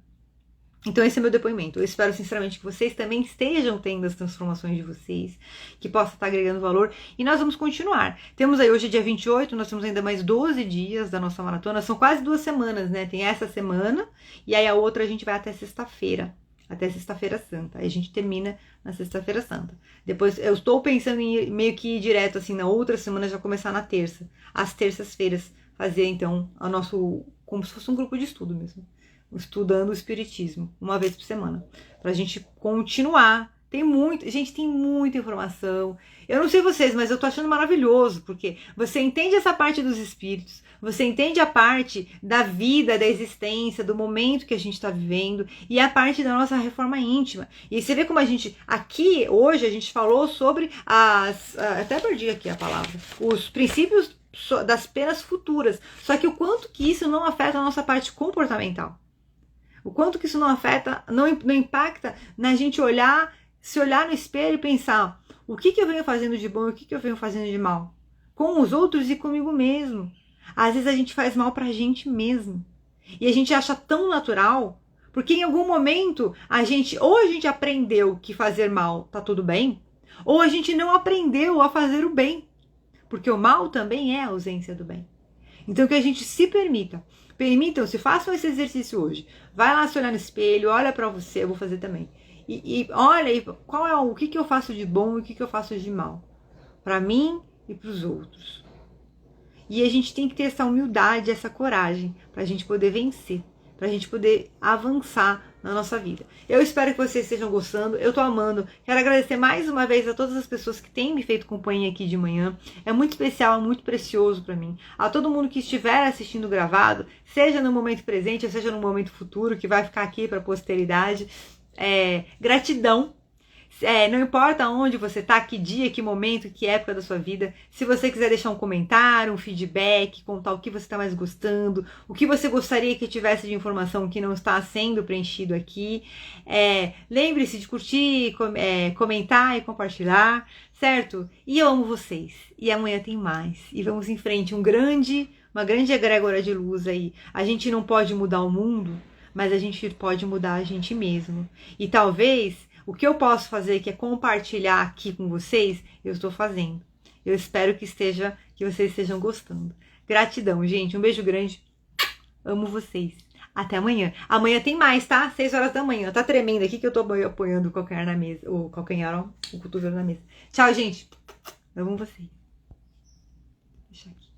Então esse é meu depoimento. Eu espero sinceramente que vocês também estejam tendo as transformações de vocês, que possa estar agregando valor, e nós vamos continuar. Temos aí hoje dia 28, nós temos ainda mais 12 dias da nossa maratona, são quase 2 semanas, né? Tem essa semana, e aí a outra a gente vai até sexta-feira santa, aí a gente termina na sexta-feira santa. Depois eu estou pensando em meio que ir direto assim na outra semana, já começar na terça, às terças-feiras, fazer então o nosso, como se fosse um grupo de estudo mesmo, estudando o espiritismo, uma vez por semana, pra gente continuar. Tem muita informação. Eu não sei vocês, mas eu tô achando maravilhoso, porque você entende essa parte dos espíritos, você entende a parte da vida, da existência, do momento que a gente está vivendo, e a parte da nossa reforma íntima. E você vê como a gente, aqui, hoje, a gente falou sobre até perdi aqui a palavra, os princípios das penas futuras. Só que o quanto que isso não afeta a nossa parte comportamental. O quanto que isso não afeta, não impacta na gente se olhar no espelho e pensar o que eu venho fazendo de bom e o que eu venho fazendo de mal. Com os outros e comigo mesmo. Às vezes a gente faz mal pra gente mesmo. E a gente acha tão natural, porque em algum momento ou a gente aprendeu que fazer mal tá tudo bem, ou a gente não aprendeu a fazer o bem. Porque o mal também é a ausência do bem. Então que a gente se permita. Permitam-se, façam esse exercício hoje. Vai lá se olhar no espelho, olha pra você, eu vou fazer também. E olha aí, o que eu faço de bom e o que eu faço de mal. Pra mim e pros outros. E a gente tem que ter essa humildade, essa coragem, pra gente poder vencer. Pra gente poder avançar na nossa vida. Eu espero que vocês estejam gostando, eu tô amando. Quero agradecer mais uma vez a todas as pessoas que têm me feito companhia aqui de manhã. É muito especial, é muito precioso pra mim. A todo mundo que estiver assistindo gravado, seja no momento presente, ou seja no momento futuro, que vai ficar aqui pra posteridade. Gratidão. Não importa onde você tá, que dia, que momento, que época da sua vida. Se você quiser deixar um comentário, um feedback, contar o que você está mais gostando, o que você gostaria que tivesse de informação que não está sendo preenchido aqui. Lembre-se de curtir, comentar e compartilhar, certo? E eu amo vocês. E amanhã tem mais. E vamos em frente. Uma grande egrégora de luz aí. A gente não pode mudar o mundo, mas a gente pode mudar a gente mesmo. E talvez o que eu posso fazer, que é compartilhar aqui com vocês, eu estou fazendo. Eu espero que vocês estejam gostando. Gratidão, gente. Um beijo grande. Amo vocês. Até amanhã. Amanhã tem mais, tá? 6 horas da manhã. Tá tremendo aqui que eu tô apoiando o calcanhar na mesa. O cotovelo na mesa. Tchau, gente. Amo vocês. Deixa aqui.